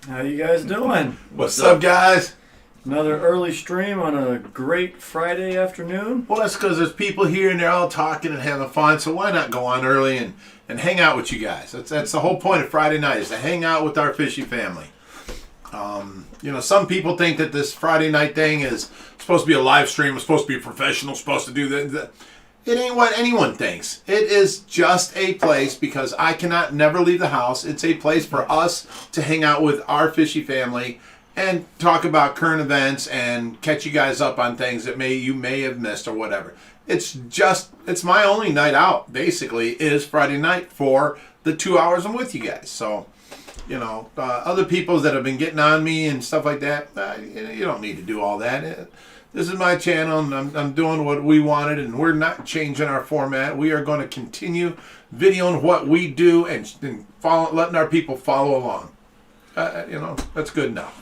How you guys doing? What's up, guys? Another early stream on a great Friday afternoon. Well, that's because there's people here and they're all talking and having fun, so why not go on early and hang out with you guys? That's the whole point of Friday night, is to hang out with our Fishy family. Some people think that this Friday night thing is supposed to be a live stream, it's supposed to be professional, supposed to do that. It ain't what anyone thinks. It is just a place, because I cannot never leave the house. It's a place for us to hang out with our Fishy family and talk about current events and catch you guys up on things that you may have missed or whatever. It's my only night out, basically, is Friday night for the 2 hours I'm with you guys. So, other people that have been getting on me and stuff like that, you don't need to do all that. This is my channel, and I'm doing what we wanted, and we're not changing our format. We are going to continue videoing what we do and letting our people follow along. That's good enough.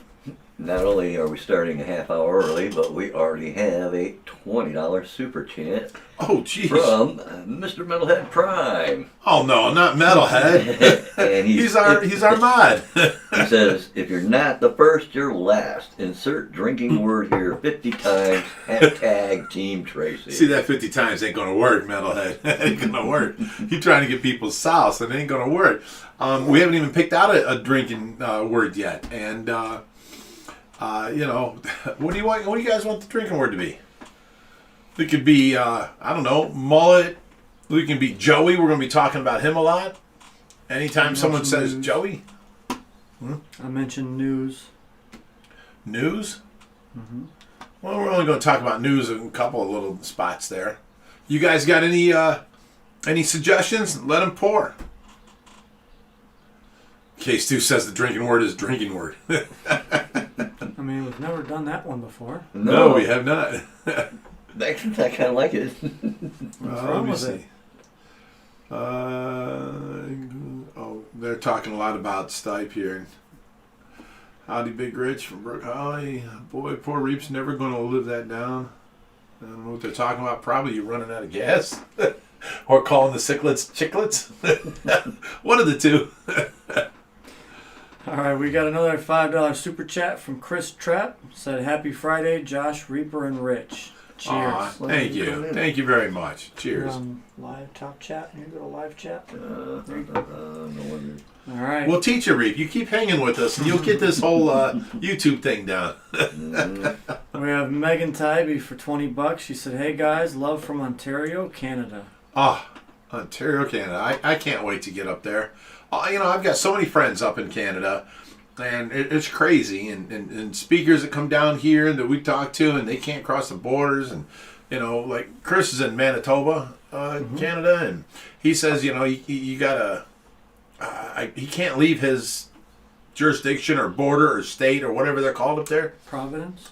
Not only are we starting a half hour early, but we already have a $20 super chat. Oh, jeez. From Mr. Metalhead Prime. Oh no, not Metalhead. And he's our mod. He says, "If you're not the first, you're last. Insert drinking word here 50 times. Hashtag Team Tracy." See, that 50 times ain't gonna work, Metalhead. It ain't gonna work. You're trying to get people sauce, and it ain't gonna work. We haven't even picked out a drinking word yet, and. What do you want? What do you guys want the drinking word to be? It could be, mullet. We can be Joey. We're going to be talking about him a lot. Anytime someone says news. Joey. I mentioned news. News? Mm-hmm. Well, we're only going to talk about news in a couple of little spots there. You guys got any suggestions? Let them pour. K-Stu says the drinking word is drinking word. I mean, we've never done that one before. No, we have not. I kind of like it. What's wrong with it? They're talking a lot about Stipe here. Howdy, Big Rich from Brook Holly. Boy, poor Reap's never going to live that down. I don't know what they're talking about. Probably you running out of gas. Or calling the cichlets chicklets. One of the two. All right, we got another $5 super chat from Chris Trapp. Said, "Happy Friday, Josh, Reaper, and Rich." Cheers. Thank you. Thank you very much. Cheers. Live talk chat. You go to live chat. No wonder. All right. We'll teach you, Reap. You keep hanging with us, and you'll get this whole YouTube thing down. We have Megan Tybee for $20. She said, "Hey guys, love from Ontario, Canada." Ontario, Canada. I can't wait to get up there. I've got so many friends up in Canada, and it's crazy. And speakers that come down here that we talk to, and they can't cross the borders. And, like Chris is in Manitoba, Canada, and he says, you gotta, he can't leave his jurisdiction or border or state or whatever they're called up there. Province,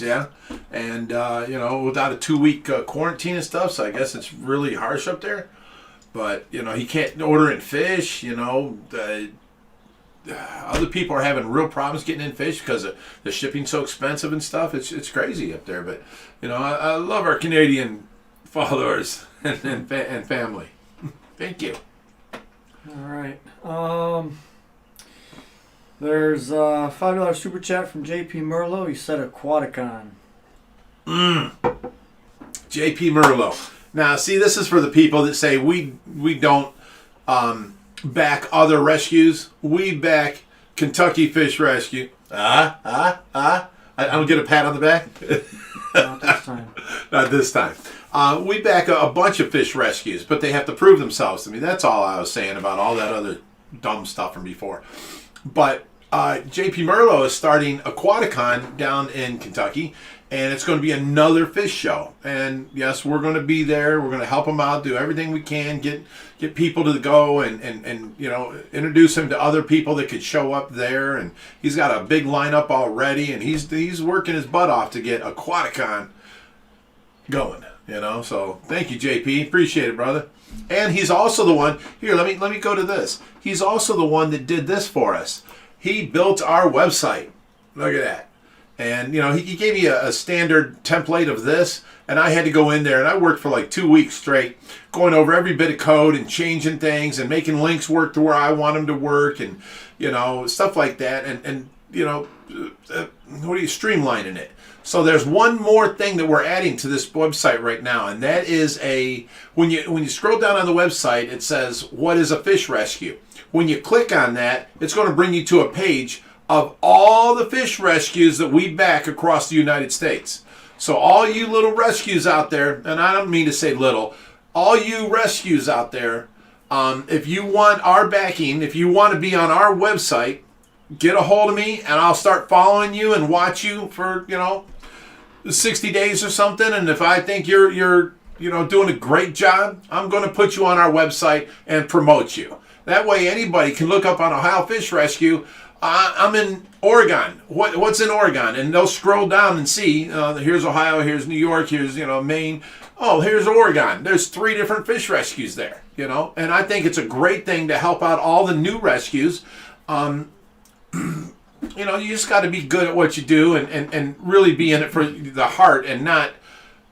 yeah. And, without a 2-week quarantine and stuff, so I guess it's really harsh up there. But, he can't order in fish, other people are having real problems getting in fish because the shipping's so expensive and stuff. It's crazy up there. But, I love our Canadian followers and family. Thank you. All right. There's a $5 super chat from JP Merlo. He said Aquaticon. JP Merlo. Now, see, this is for the people that say we don't back other rescues. We back Kentucky Fish Rescue. I don't get a pat on the back? Not this time. Not this time. We back a bunch of fish rescues, but they have to prove themselves to me. That's all I was saying about all that other dumb stuff from before. But JP Merlo is starting Aquaticon down in Kentucky, and it's going to be another fish show. And yes, we're going to be there. We're going to help them out, do everything we can, get people to go and introduce him to other people that could show up there. And he's got a big lineup already, and he's working his butt off to get Aquaticon going. So thank you, JP. Appreciate it, brother. And he's also the one here. Let me go to this. He's also the one that did this for us. He built our website. Look at that. And, he gave me a standard template of this, and I had to go in there, and I worked for like 2 weeks straight, going over every bit of code and changing things and making links work to where I want them to work and, stuff like that. And streamlining it. So there's one more thing that we're adding to this website right now, and that is when you scroll down on the website, it says, what is a fish rescue? When you click on that, it's going to bring you to a page of all the fish rescues that we back across the United States. So all you little rescues out there, and I don't mean to say little, all you rescues out there, if you want our backing, if you want to be on our website, get a hold of me and I'll start following you and watch you for, 60 days or something. And if I think you're doing a great job, I'm going to put you on our website and promote you. That way anybody can look up on Ohio Fish Rescue. I'm in Oregon. What's in Oregon? And they'll scroll down and see, here's Ohio, here's New York, here's, Maine. Oh, here's Oregon. There's 3 different fish rescues there, And I think it's a great thing to help out all the new rescues. You just got to be good at what you do and really be in it for the heart and not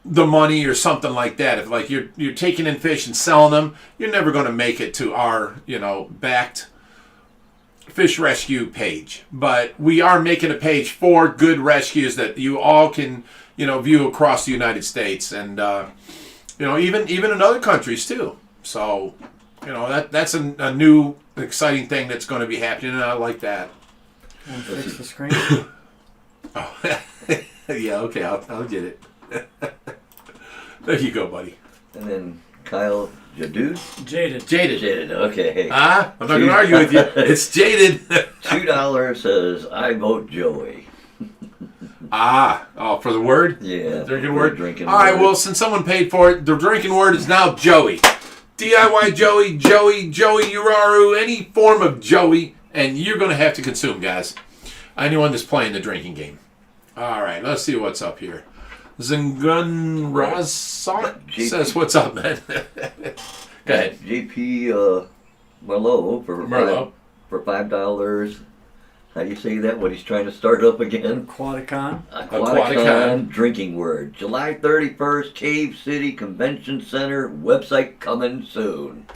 the money or something like that. If like you're taking in fish and selling them, you're never going to make it to our, backed fish rescue page. But we are making a page for good rescues that you all can, view across the United States and, even in other countries too. So, that's a new exciting thing that's going to be happening, and I like that. Want to fix the screen? Oh, yeah, okay, I'll get it. There you go, buddy. And then Kyle Jadud? Jaded. Okay. I'm not going to argue with you. It's jaded. $2 says, I vote Joey. For the word? Yeah. The drinking word? Drinking All right, word. well, since someone paid for it, the drinking word is now Joey. DIY Joey, Uraru, any form of Joey, and you're going to have to consume, guys. Anyone that's playing the drinking game. All right, let's see what's up here. Zingun Razak says, what's up, man? Go ahead. JP Merlot for $5. How do you say that when he's trying to start up again? Aquaticon. Aquaticon drinking word. July 31st, Cave City Convention Center. Website coming soon.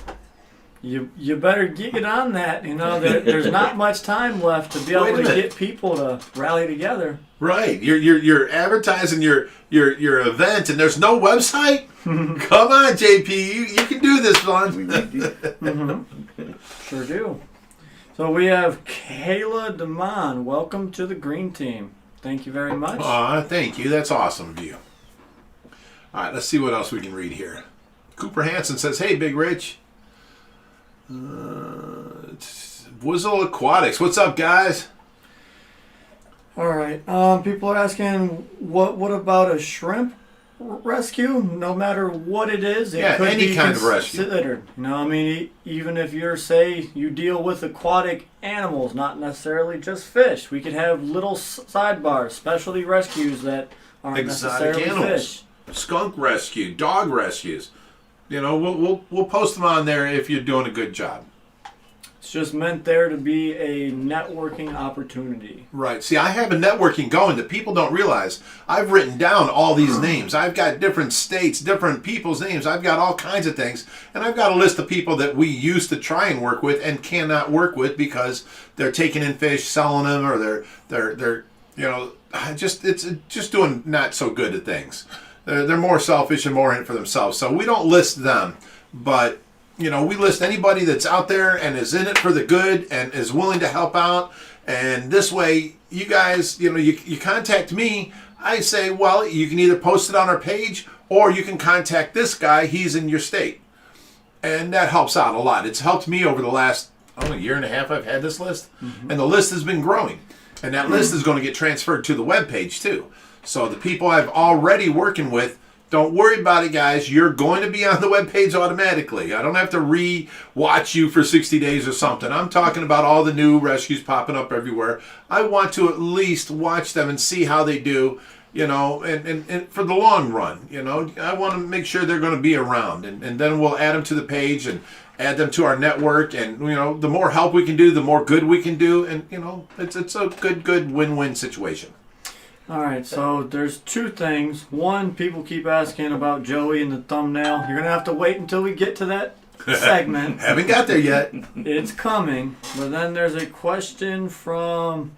You better get on that. There's not much time left to be able to get people to rally together. Right, you're advertising your event, and there's no website. Come on, JP, you can do this, one. Mm-hmm. Sure do. So we have Kayla DeMond. Welcome to the Green Team. Thank you very much. Thank you. That's awesome of you. All right, let's see what else we can read here. Cooper Hansen says, "Hey, Big Rich." Whizzle Aquatics. What's up, guys? All right. People are asking, what about a shrimp rescue? No matter what it is, it could any be kind of rescue. considered. Even if you deal with aquatic animals, not necessarily just fish. We could have little sidebars, specialty rescues that aren't Exotic necessarily animals. fish. Skunk rescue, dog rescues. We'll post them on there if you're doing a good job. It's just meant there to be a networking opportunity. Right. See, I have a networking going that people don't realize. I've written down all these names. I've got different states, different people's names. I've got all kinds of things. And I've got a list of people that we used to try and work with and cannot work with because they're taking in fish, selling them, or they're just doing not so good at things. They're more selfish and more in it for themselves. So we don't list them, but we list anybody that's out there and is in it for the good and is willing to help out. And this way, you guys, you contact me. I say, well, you can either post it on our page or you can contact this guy. He's in your state. And that helps out a lot. It's helped me over the last, year and a half I've had this list. Mm-hmm. And the list has been growing. And that list is going to get transferred to the webpage too. So the people I've already working with, don't worry about it, guys. You're going to be on the webpage automatically. I don't have to re-watch you for 60 days or something. I'm talking about all the new rescues popping up everywhere. I want to at least watch them and see how they do, and for the long run. I want to make sure they're going to be around. And then we'll add them to the page and add them to our network. And, the more help we can do, the more good we can do. And, it's a good win-win situation. All right, so there's two things. One, people keep asking about Joey in the thumbnail. You're gonna have to wait until we get to that segment. Haven't got there yet. It's coming. But then there's a question from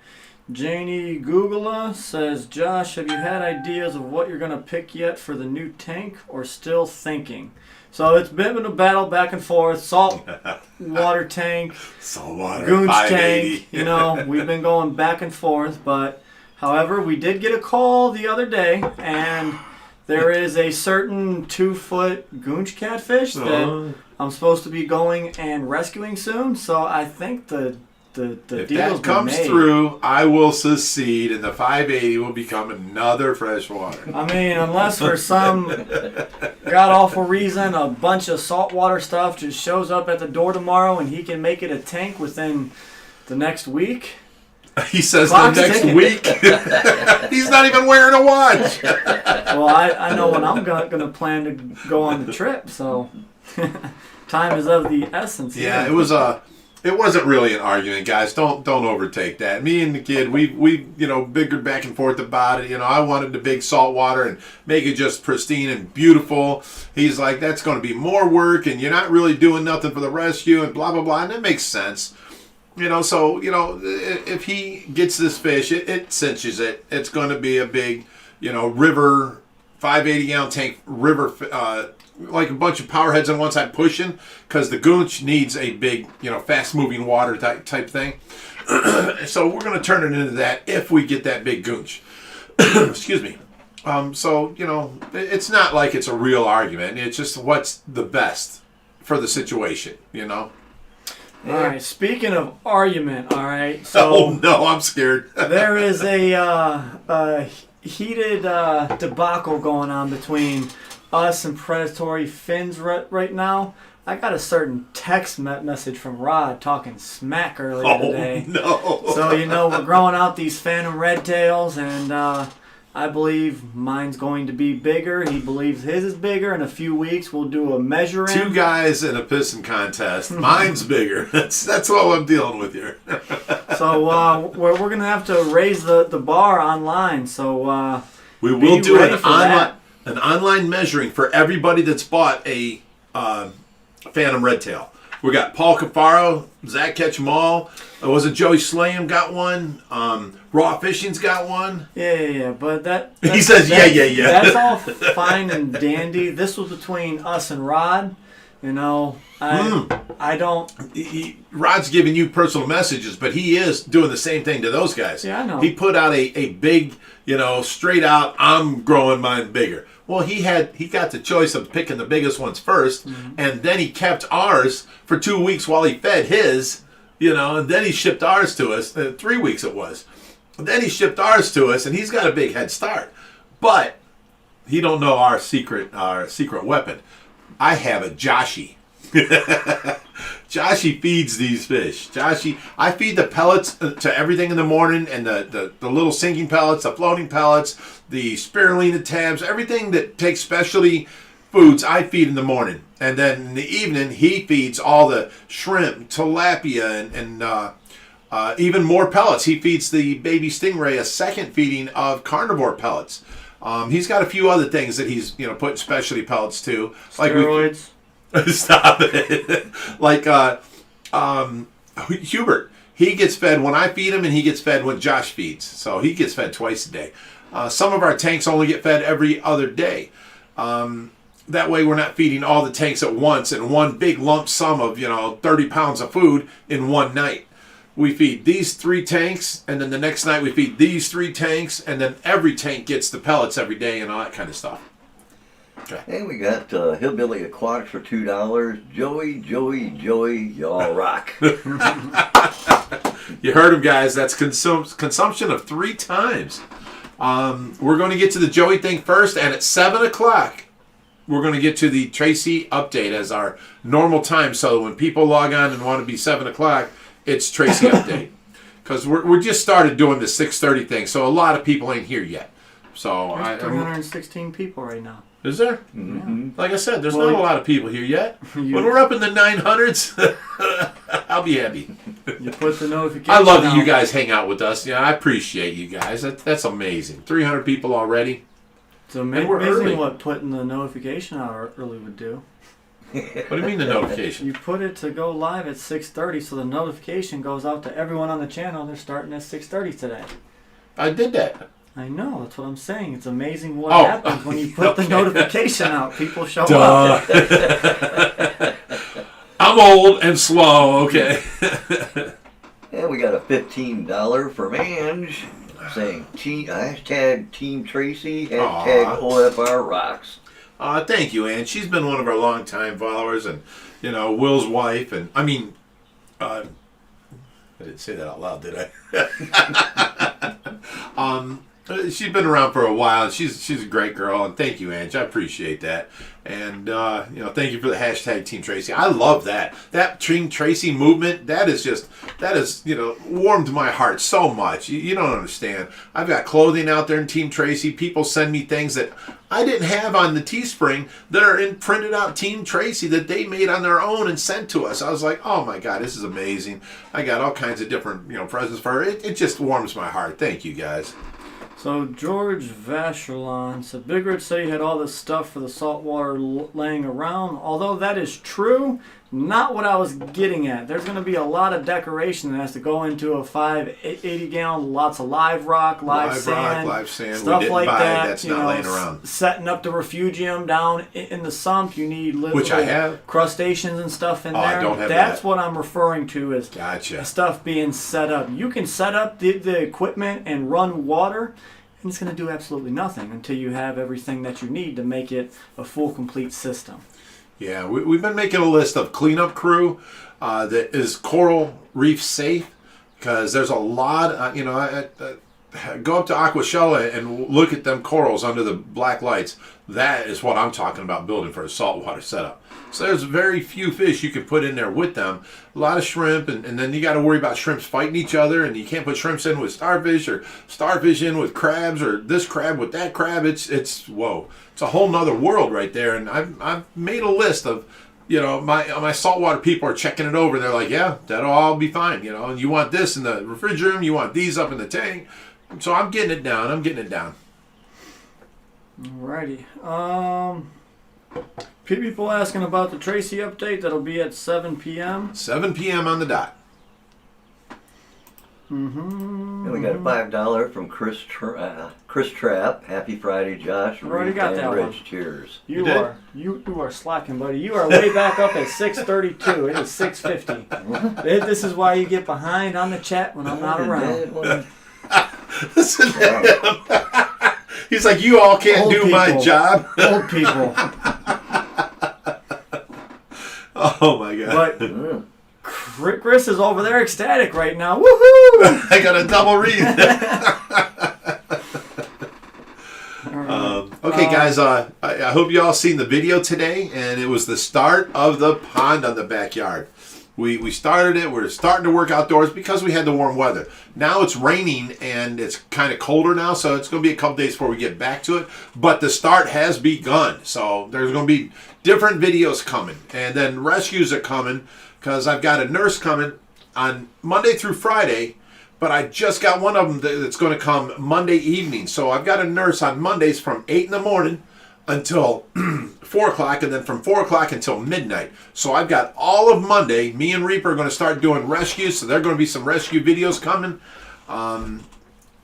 Janie Googla. Says, Josh, have you had ideas of what you're gonna pick yet for the new tank, or still thinking? So it's been a battle back and forth. Saltwater tank, Saltwater, goonch 580. tank. You know, we've been going back and forth, but. However, we did get a call the other day, and there is a certain 2-foot goonch catfish that I'm supposed to be going and rescuing soon. So I think the if deal's that comes been made. through, I will secede, and the 580 will become another freshwater. I mean, unless for some god-awful reason a bunch of saltwater stuff just shows up at the door tomorrow and he can make it a tank within the next week. He says Clock's the next ticking. week. He's not even wearing a watch. Well, I know when I'm going to plan to go on the trip, so time is of the essence. Yeah, here. it wasn't really an argument, guys. Don't overtake that. Me and the kid, we bickered back and forth about it. I wanted the big saltwater and make it just pristine and beautiful. He's like, that's going to be more work, and you're not really doing nothing for the rescue, and blah blah blah. And that makes sense. So if he gets this fish, it cinches it. It's going to be a big, river, 580-gallon tank, river, like a bunch of power heads on one side pushing, because the goonch needs a big, fast-moving water type thing. So we're going to turn it into that if we get that big goonch. Excuse me. So it's not like it's a real argument. It's just what's the best for the situation. All right. Speaking of argument, all right. So Oh no, I'm scared. there is a heated debacle going on between us and predatory fins right now. I got a certain text message from Rod talking smack earlier today. No. So we're growing out these phantom red tails, and I believe mine's going to be bigger. He believes his is bigger. In a few weeks, we'll do a measuring. 2 guys in a pissing contest. Mine's bigger. That's what I'm dealing with here. So we're going to have to raise the bar online. So We will do ready for that. an online measuring for everybody that's bought a Phantom Redtail. We got Paul Cafaro, Zach Ketchum-All. Was it Joey Slayham got one? Raw Fishing's got one. Yeah. But that He says, yeah. That's all fine and dandy. This was between us and Rod. I don't. Rod's giving you personal messages, but he is doing the same thing to those guys. Yeah, I know. He put out a big, straight out, I'm growing mine bigger. Well, he got the choice of picking the biggest ones first, and then he kept ours for 2 weeks while he fed his, and then he shipped ours to us. 3 weeks it was. Then he shipped ours to us, and he's got a big head start. But he don't know our secret weapon. I have a Joshy. Joshy feeds these fish. I feed the pellets to everything in the morning, and the little sinking pellets, the floating pellets, the spirulina tabs, everything that takes specialty foods, I feed in the morning. And then in the evening, he feeds all the shrimp, tilapia, and even more pellets. He feeds the baby stingray a second feeding of carnivore pellets. He's got a few other things that he's putting specialty pellets to. Steroids. Stop it. Like Hubert, he gets fed when I feed him, and he gets fed when Josh feeds. So he gets fed twice a day. Some of our tanks only get fed every other day. That way we're not feeding all the tanks at once in one big lump sum of 30 pounds of food in one night. We feed these 3 tanks, and then the next night we feed these 3 tanks, and then every tank gets the pellets every day and all that kind of stuff. Okay. Hey, we got Hillbilly Aquatics for $2. Joey, y'all rock. You heard him, guys. That's consumption of 3 times. We're going to get to the Joey thing first, and at 7 o'clock, we're going to get to the Tracy update as our normal time. So when people log on and want to be 7 o'clock, it's Tracy update. Because we're just started doing the 6:30 thing, so a lot of people ain't here yet. So There's 316 people right now. Is there? Mm-hmm. Like I said, there's Well, not a lot of people here yet. You- When we're up in the 900s, I'll be happy. You put the notification. I love that you out. guys hang out with us. Yeah, I appreciate you guys. That's amazing. 300 people already. It's And we're early. amazing what putting the notification out early would do. What do you mean the notification? You put it to go live at 6:30, so the notification goes out to everyone on the channel. They're starting at 6:30 today. I did that. I know, that's what I'm saying. It's amazing what Oh, happens when you put the okay. notification out. People show Duh. up. I'm old and slow. Okay. And we got a $15 from Ange saying hashtag Team Tracy, hashtag Aw. OFR rocks. Thank you, Ann. She's been one of our longtime followers, and Will's wife, and I mean, I didn't say that out loud, did I? She's been around for a while. And she's a great girl, and thank you, Ange. I appreciate that, and thank you for the hashtag Team Tracy. I love that Team Tracy movement. That is warmed my heart so much. You don't understand. I've got clothing out there in Team Tracy. People send me things that I didn't have on the Teespring that are in printed out Team Tracy that they made on their own and sent to us. I was like, oh my God, this is amazing. I got all kinds of different presents for her. It just warms my heart. Thank you guys. So George Vacherlon said, Big Red said he had all this stuff for the saltwater laying around. Although that is true, not what I was getting at. There's going to be a lot of decoration that has to go into a 580-gallon, lots of live rock, live sand, stuff we didn't like buy. that. That's not laying around. Setting up the refugium down in the sump, you need little Which I have. crustaceans and stuff in there. I don't have That's that. what I'm referring to as Gotcha. stuff being set up. You can set up the equipment and run water, and it's going to do absolutely nothing until you have everything that you need to make it a full, complete system. Yeah, we've been making a list of cleanup crew that is coral reef safe, because there's a lot. Go up to Aquashella and look at them corals under the black lights. That is what I'm talking about building for a saltwater setup. So there's very few fish you can put in there with them. A lot of shrimp, and then you got to worry about shrimps fighting each other, and you can't put shrimps in with starfish or starfish in with crabs or this crab with that crab. It's whoa. It's a whole nother world right there. And I've made a list of, my saltwater people are checking it over. They're like, yeah, that'll all be fine. And you want this in the refrigerator, you want these up in the tank. So I'm getting it down. Alrighty. People asking about the Tracy update. That'll be at 7 p.m. 7 p.m. on the dot. Mm-hmm. And we got a $5 from Chris Trapp. Happy Friday, Josh. Already Reed, got and that Rich. one. Cheers. You did? are slacking, buddy. You are way back up at 6:32. It is 6:50. This is why you get behind on the chat when I'm not around. Listen to him. He's like, you all can't Old do my people. job. Old people. Oh my God. But Chris is over there ecstatic right now. Woohoo! I got a double read. Okay, guys, I hope you all seen the video today, and it was the start of the pond on the backyard. We started it. We're starting to work outdoors because we had the warm weather. Now it's raining and it's kind of colder now, so it's going to be a couple days before we get back to it. But the start has begun, so there's going to be different videos coming, and then rescues are coming, because I've got a nurse coming on Monday through Friday. But I just got one of them that's going to come Monday evening. So I've got a nurse on Mondays from 8 in the morning until 4 o'clock, and then from 4 o'clock until midnight. So I've got all of Monday. Me and Reaper are going to start doing rescues, so there are going to be some rescue videos coming.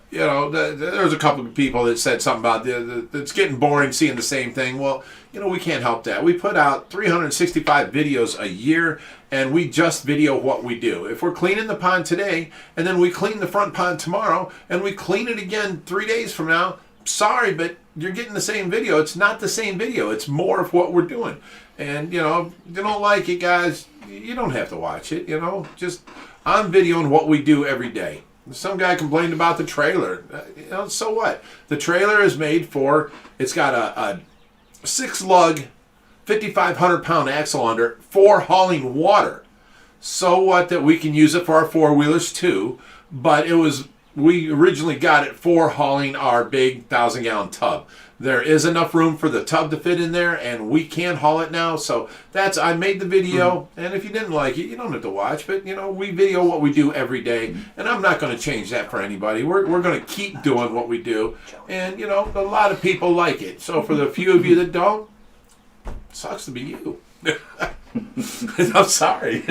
There's a couple of people that said something about it's getting boring seeing the same thing. Well, we can't help that. We put out 365 videos a year, and we just video what we do. If we're cleaning the pond today, and then we clean the front pond tomorrow, and we clean it again 3 days from now, sorry, but you're getting the same video. It's not the same video. It's more of what we're doing. And, if you don't like it, guys, you don't have to watch it, Just, I'm videoing what we do every day. Some guy complained about the trailer. So what? The trailer is made for, it's got a 6-lug, 5,500-pound axle under for hauling water. So what that we can use it for our four-wheelers too, but it was we originally got it for hauling our big 1,000-gallon tub. There is enough room for the tub to fit in there, and we can haul it now. So I made the video, and if you didn't like it, you don't have to watch. But we video what we do every day, and I'm not going to change that for anybody. We're going to keep doing what we do, and a lot of people like it. So for the few of you that don't, sucks to be you. I'm sorry.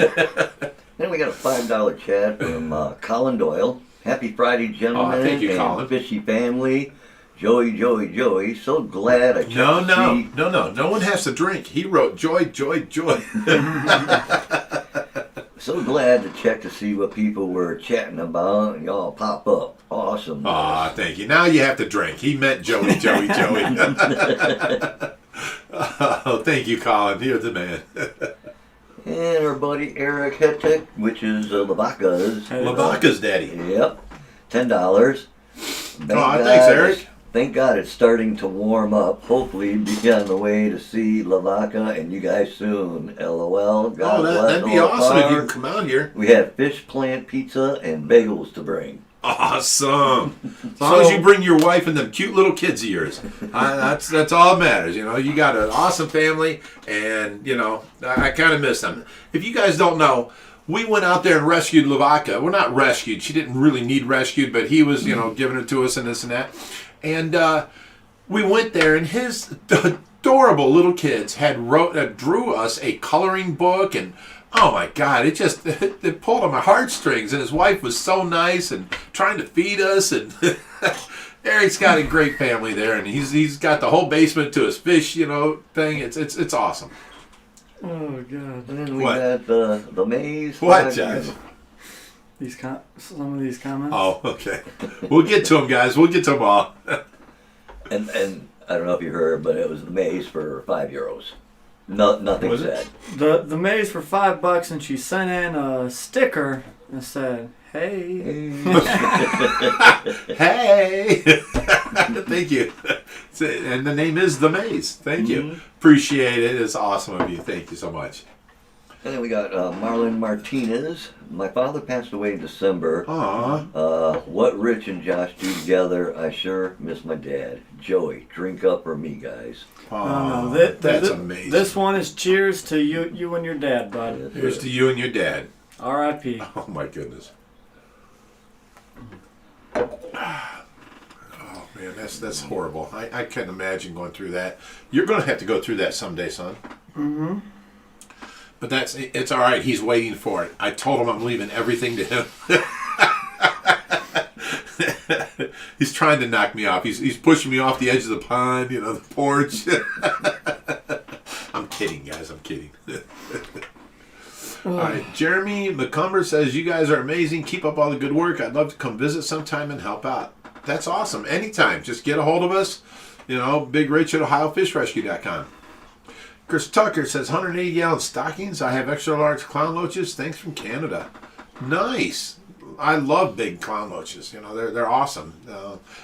Then we got a $5 chat from Colin Doyle. Happy Friday, gentlemen. Thank you, and Colin. Fishy family. Joey. So glad I checked to see. No one has to drink. He wrote joy. So glad to check to see what people were chatting about. Y'all pop up. Awesome. Thank you. Now you have to drink. He meant Joey. Oh, thank you, Colin. You're the man. And our buddy Eric Hetek, which is Lavaca's daddy. Yep. $10. Thanks, Eric. Thank God it's starting to warm up. Hopefully be on the way to see Lavaca and you guys soon. LOL. God bless that'd be all awesome if you farms. can come out here. We have fish plant pizza and bagels to bring. Awesome. As long as you bring your wife and them cute little kids of yours. That's all that matters. You got an awesome family, and I kind of miss them. If you guys don't know, we went out there and rescued Lavaca. Well, not rescued. She didn't really need rescued, but he was, giving it to us and this and that. And we went there, and his adorable little kids drew us a coloring book, and oh my God, it pulled on my heartstrings. And his wife was so nice and trying to feed us, and Eric's got a great family there, and he's got the whole basement to his fish, thing. It's awesome. Oh God! And then we got the maize. What, Josh? Some of these comments. Oh, okay. We'll get to them, guys. We'll get to them all. And I don't know if you heard, but it was the maize for €5. Nothing Was said. The maize for $5, and she sent in a sticker and said, "Hey." Hey. Thank you. And the name is The Maze. Thank you. Appreciate it. It's awesome of you. Thank you so much. And then we got Marlon Martinez. My father passed away in December. Aww. What Rich and Josh do together, I sure miss my dad. Joey, drink up for me, guys. Oh, that's amazing. This one is cheers to you and your dad, bud. Here's to you and your dad. R.I.P. Oh my goodness. Oh man, that's horrible. I can't imagine going through that. You're going to have to go through that someday, son. Mm-hmm. But it's all right. He's waiting for it. I told him I'm leaving everything to him. He's trying to knock me off. He's pushing me off the edge of the pond, the porch. I'm kidding, guys. I'm kidding. All right. Jeremy McCumber says, you guys are amazing. Keep up all the good work. I'd love to come visit sometime and help out. That's awesome. Anytime. Just get a hold of us. Big Rich at OhioFishRescue.com. Chris Tucker says, 180-gallon stockings. I have extra large clown loaches. Thanks from Canada. Nice. I love big clown loaches. They're awesome.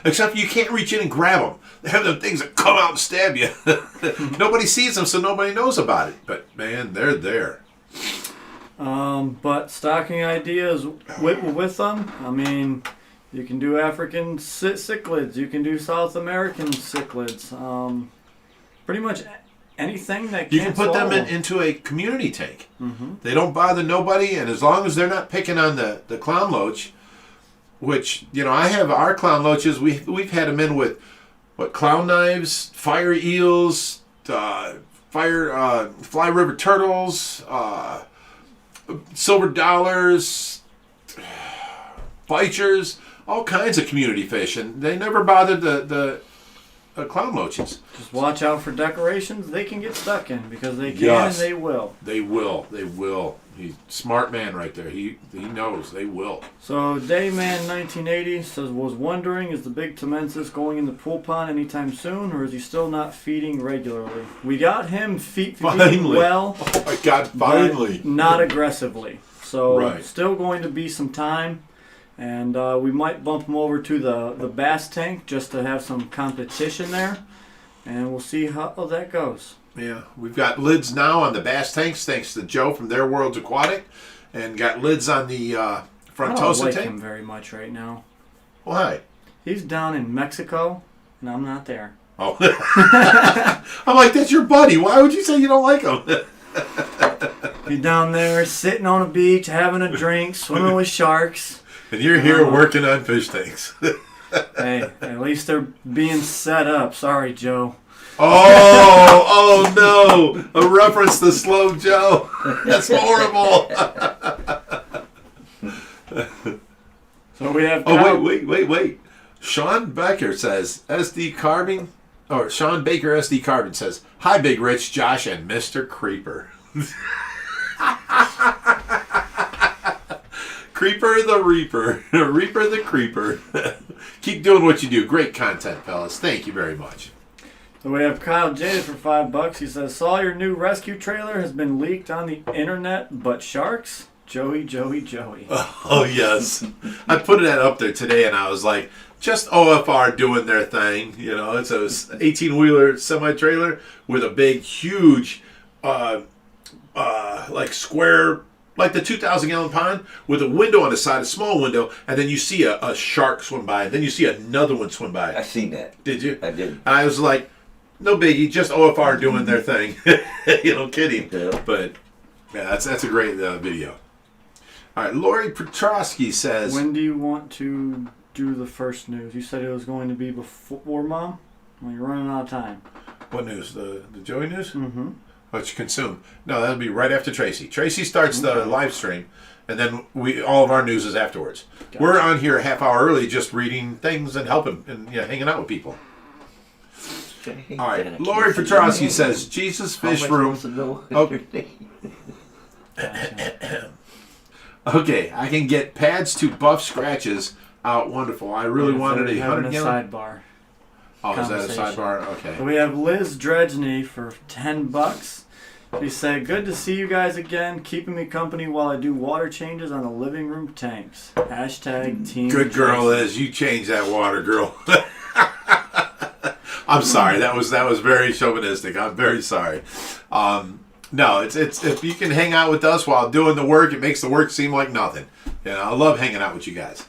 Except you can't reach in and grab them. They have them things that come out and stab you. Nobody sees them, so nobody knows about it. But, man, they're there. But stocking ideas with them, I mean, you can do African cichlids. You can do South American cichlids. Pretty much anything that you can put them into a community tank. Mm-hmm. They don't bother nobody, and as long as they're not picking on the clown loach, which I have our clown loaches. We've had them in with clown knives, fire eels, fly river turtles, silver dollars, bichers, all kinds of community fish, and they never bothered the clown loaches. Just watch out for decorations they can get stuck in, because they can and they will. They will. He's a smart man right there. He knows they will. So Dayman1980 says, was wondering, is the big Temensis going in the pool pond anytime soon, or is he still not feeding regularly? We got him feeding well. Oh my God, finally. But not aggressively. So still going to be some time. And we might bump him over to the bass tank just to have some competition there. And we'll see how that goes. Yeah, we've got lids now on the bass tanks, thanks to Joe from Their Worlds Aquatic. And got lids on the Frontosa I don't like tank. him very much right now. Why? He's down in Mexico, and I'm not there. Oh. I'm like, that's your buddy. Why would you say you don't like him? He's down there sitting on a beach, having a drink, swimming with sharks. And you're here working on fish tanks. Hey, at least they're being set up. Sorry, Joe. Oh no! A reference to Slow Joe. That's horrible. So we have. Oh wait! Sean Becker says SD Carbing, or Sean Baker SD Carbon says, "Hi, Big Rich, Josh, and Mr. Creeper." Creeper the Reaper, Reaper the Creeper. Keep doing what you do. Great content, fellas. Thank you very much. So we have Kyle Jaded for $5. He says, saw your new rescue trailer has been leaked on the internet, but sharks? Joey. Oh, yes. I put that up there today, and I was like, just OFR doing their thing. You know, it's a 18-wheeler semi-trailer with a big, huge, like square, like the 2,000-gallon pond with a window on the side, a small window, and then you see a shark swim by, and then you see another one swim by. I seen that. Did you? I did. I was like, no biggie, just OFR doing their thing. You know, kidding. Yeah. But yeah, that's a great video. All right, Lori Petrosky says, When do you want to do the first news? You said it was going to be before Mom? Well, you're running out of time. what news? The Joey news? Mm-hmm. What you consume? No, that'll be right after Tracy. Tracy starts the live stream, and then all of our news is afterwards. Gotcha. We're on here a half hour early, just reading things and helping and hanging out with people. All right, Lori Petrosky says, Jesus Fish Room. Okay, I can get pads to buff scratches out. Wonderful. I really wanted a 100-gallon. Sidebar. Oh, is that a sidebar? Okay. So we have Liz Dredgeney for $10. She said, good to see you guys again, keeping me company while I do water changes on the living room tanks. Hashtag team. Good girl, Tracy. Liz. You changed that water, girl. I'm sorry. That was very chauvinistic. I'm very sorry. No, it's if you can hang out with us while doing the work, it makes the work seem like nothing. You know, I love hanging out with you guys.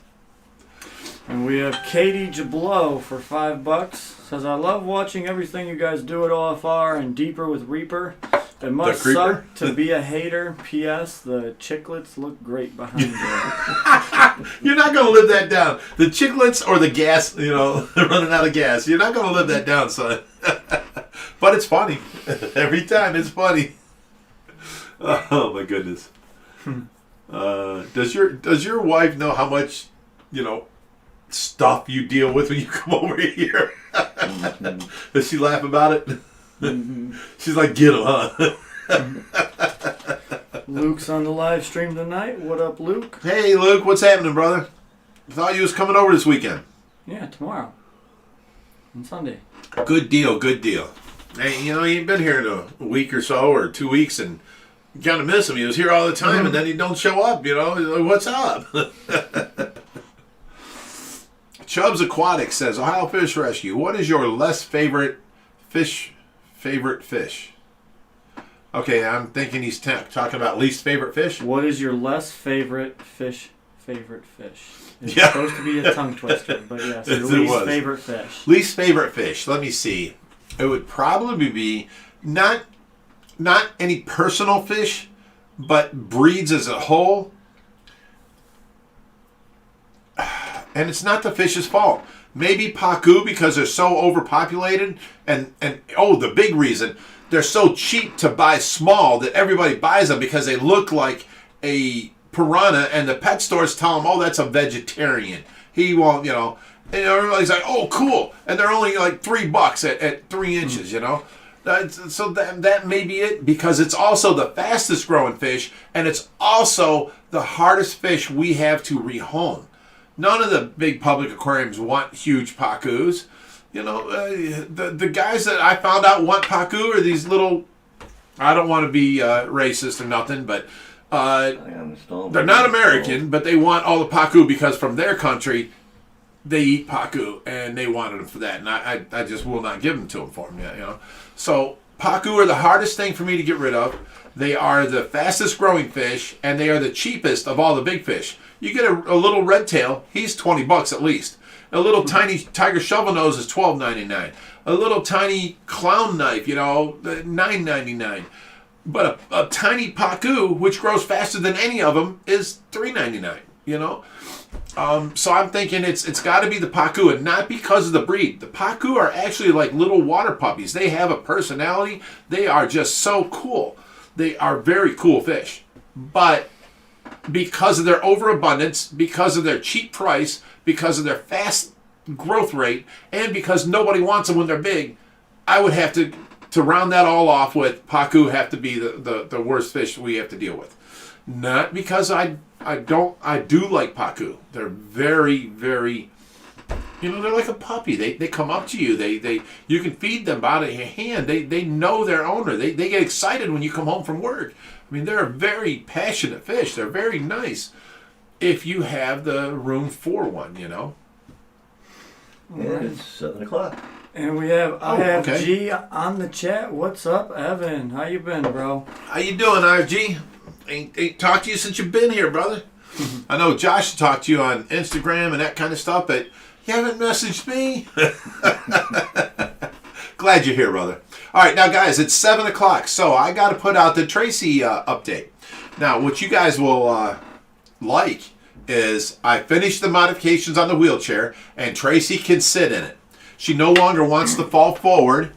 And we have Katie Jablow for $5. Says, I love watching everything you guys do at OFR and deeper with Reaper. It must suck to be a hater. P.S. The chiclets look great behind you. You're not going to live that down. The chiclets or the gas, running out of gas. You're not going to live that down, son. But it's funny. Every time it's funny. Oh, my goodness. Does your wife know how much, stuff you deal with when you come over here? Does she laugh about it? She's like, get him, huh? Luke's on the live stream tonight. What up, Luke? Hey, Luke, what's happening, brother? I thought you was coming over this weekend. Yeah, tomorrow. On Sunday. Good deal. Hey, he ain't been here in a week or so, or 2 weeks, and you kind of miss him. He was here all the time, and then he don't show up, He's like, what's up? Chubbs Aquatic says, Ohio Fish Rescue, what is your less favorite fish? Okay, I'm thinking he's talking about least favorite fish. What is your less favorite fish? It's Yeah. supposed to be a tongue twister, but yes, your It least was. favorite fish. Least favorite fish. Let me see. It would probably be not any personal fish, but breeds as a whole. And it's not the fish's fault. Maybe Pacu, because they're so overpopulated, and the big reason, they're so cheap to buy small that everybody buys them because they look like a piranha, and the pet stores tell them, oh, that's a vegetarian. He won't, and everybody's like, oh, cool. And they're only like $3 at 3 inches, So that may be it, because it's also the fastest growing fish, and it's also the hardest fish we have to rehome. None of the big public aquariums want huge Pacus. The guys that I found out want Pacu are these little, I don't want to be racist or nothing, but they're not American, but they want all the Pacu because from their country, they eat Pacu, and they wanted them for that, and I just will not give them to them for them yet, So Pacu are the hardest thing for me to get rid of. They are the fastest growing fish, and they are the cheapest of all the big fish. You get a little red tail, he's $20 at least. A little tiny tiger shovel nose is $12.99. A little tiny clown knife, $9.99. But a tiny Pacu, which grows faster than any of them, is $3.99. So I'm thinking it's got to be the Pacu, and not because of the breed. The Pacu are actually like little water puppies. They have a personality. They are just so cool. They are very cool fish. But because of their overabundance, because of their cheap price, because of their fast growth rate, and because nobody wants them when they're big, I would have to round that all off with Pacu have to be the worst fish we have to deal with. Not because I do like Pacu. They're very, very, they're like a puppy. They come up to you. You can feed them out of your hand. They know their owner. They get excited when you come home from work. I mean, they're a very passionate fish. They're very nice if you have the room for one, Yeah, it's 7 o'clock. And I have okay. G on the chat. What's up, Evan? How you been, bro? How you doing, RG? Ain't talked to you since you've been here, brother. I know Josh talked to you on Instagram and that kind of stuff, but you haven't messaged me. Glad you're here, brother. All right, now, guys, it's 7 o'clock, so I got to put out the Tracy update. Now, what you guys will like is I finished the modifications on the wheelchair, and Tracy can sit in it. She no longer wants to fall forward.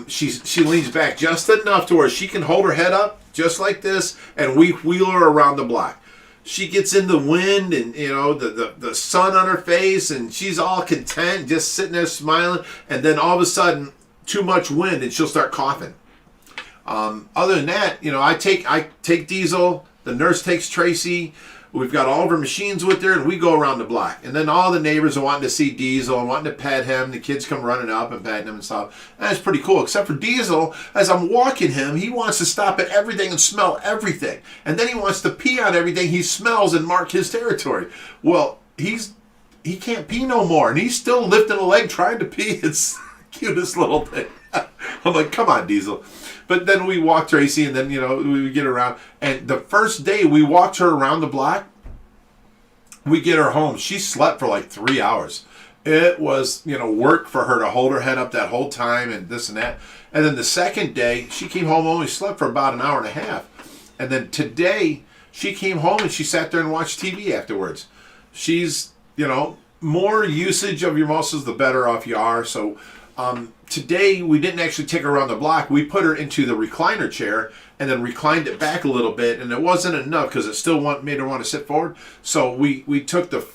She leans back just enough to where she can hold her head up just like this, and we wheel her around the block. She gets in the wind and, the sun on her face, and she's all content, just sitting there smiling, and then all of a sudden, too much wind, and she'll start coughing. Other than that, I take Diesel, the nurse takes Tracy, we've got all of our machines with her, and we go around the block. And then all the neighbors are wanting to see Diesel and wanting to pet him. The kids come running up and patting him and stuff. And that's pretty cool, except for Diesel. As I'm walking him, he wants to stop at everything and smell everything. And then he wants to pee on everything he smells and mark his territory. Well, he can't pee no more, and he's still lifting a leg trying to pee. It's the cutest little thing. I'm like, come on, Diesel. But then we walk Tracy, and then, we get around. And the first day we walked her around the block, we get her home. She slept for like 3 hours. It was, work for her to hold her head up that whole time and this and that. And then the second day, she came home, only slept for about an hour and a half. And then today, she came home and she sat there and watched TV afterwards. She's, more usage of your muscles, the better off you are. So today, we didn't actually take her around the block. We put her into the recliner chair and then reclined it back a little bit. And it wasn't enough because it still made her want to sit forward. So we took put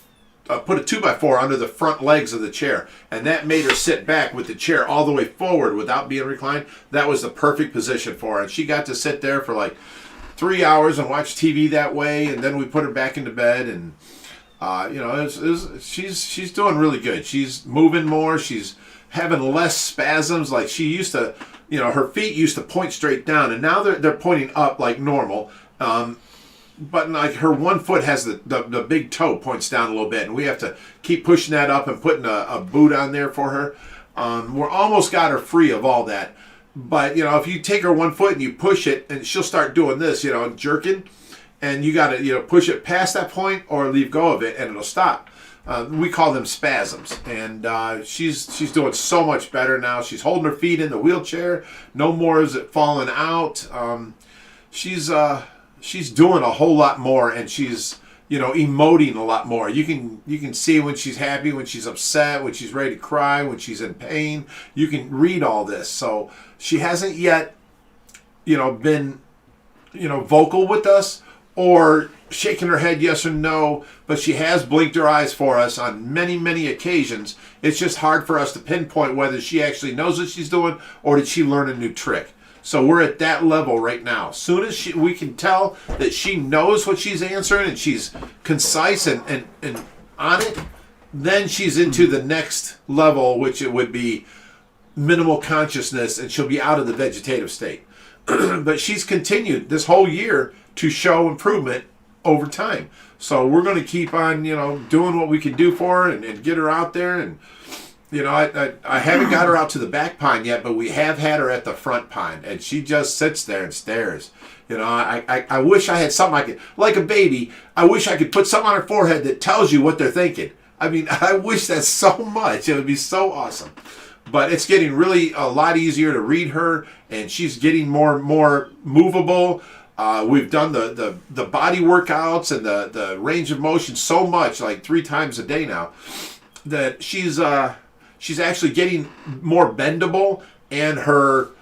a 2x4 under the front legs of the chair. And that made her sit back with the chair all the way forward without being reclined. That was the perfect position for her. And she got to sit there for like 3 hours and watch TV that way. And then we put her back into bed. And, she's doing really good. She's moving more. She's having less spasms. Like she used to, her feet used to point straight down, and now they're pointing up like normal. But like her one foot has the big toe points down a little bit, and we have to keep pushing that up and putting a boot on there for her. We're almost got her free of all that. But, if you take her one foot and you push it, and she'll start doing this, jerking, and you got to, push it past that point or leave go of it, and it'll stop. We call them spasms, and she's doing so much better now. She's holding her feet in the wheelchair. No more is it falling out. She's doing a whole lot more, and she's emoting a lot more. You can see when she's happy, when she's upset, when she's ready to cry, when she's in pain. You can read all this. So she hasn't yet been vocal with us or shaking her head yes or no, but she has blinked her eyes for us on many, many occasions. It's just hard for us to pinpoint whether she actually knows what she's doing or did she learn a new trick. So we're at that level right now. Soon as we can tell that she knows what she's answering and she's concise and on it, then she's into the next level, which it would be minimal consciousness, and she'll be out of the vegetative state. But she's continued this whole year to show improvement over time. So we're going to keep on, doing what we can do for her and get her out there. And I haven't got her out to the back pond yet, but we have had her at the front pond, and she just sits there and stares. I wish I had something I could, like a baby, I wish I could put something on her forehead that tells you what they're thinking. I mean, I wish that so much. It would be so awesome. But it's getting really a lot easier to read her, and she's getting more movable. We've done the body workouts and the range of motion so much, like 3 times a day now, that she's actually getting more bendable, and her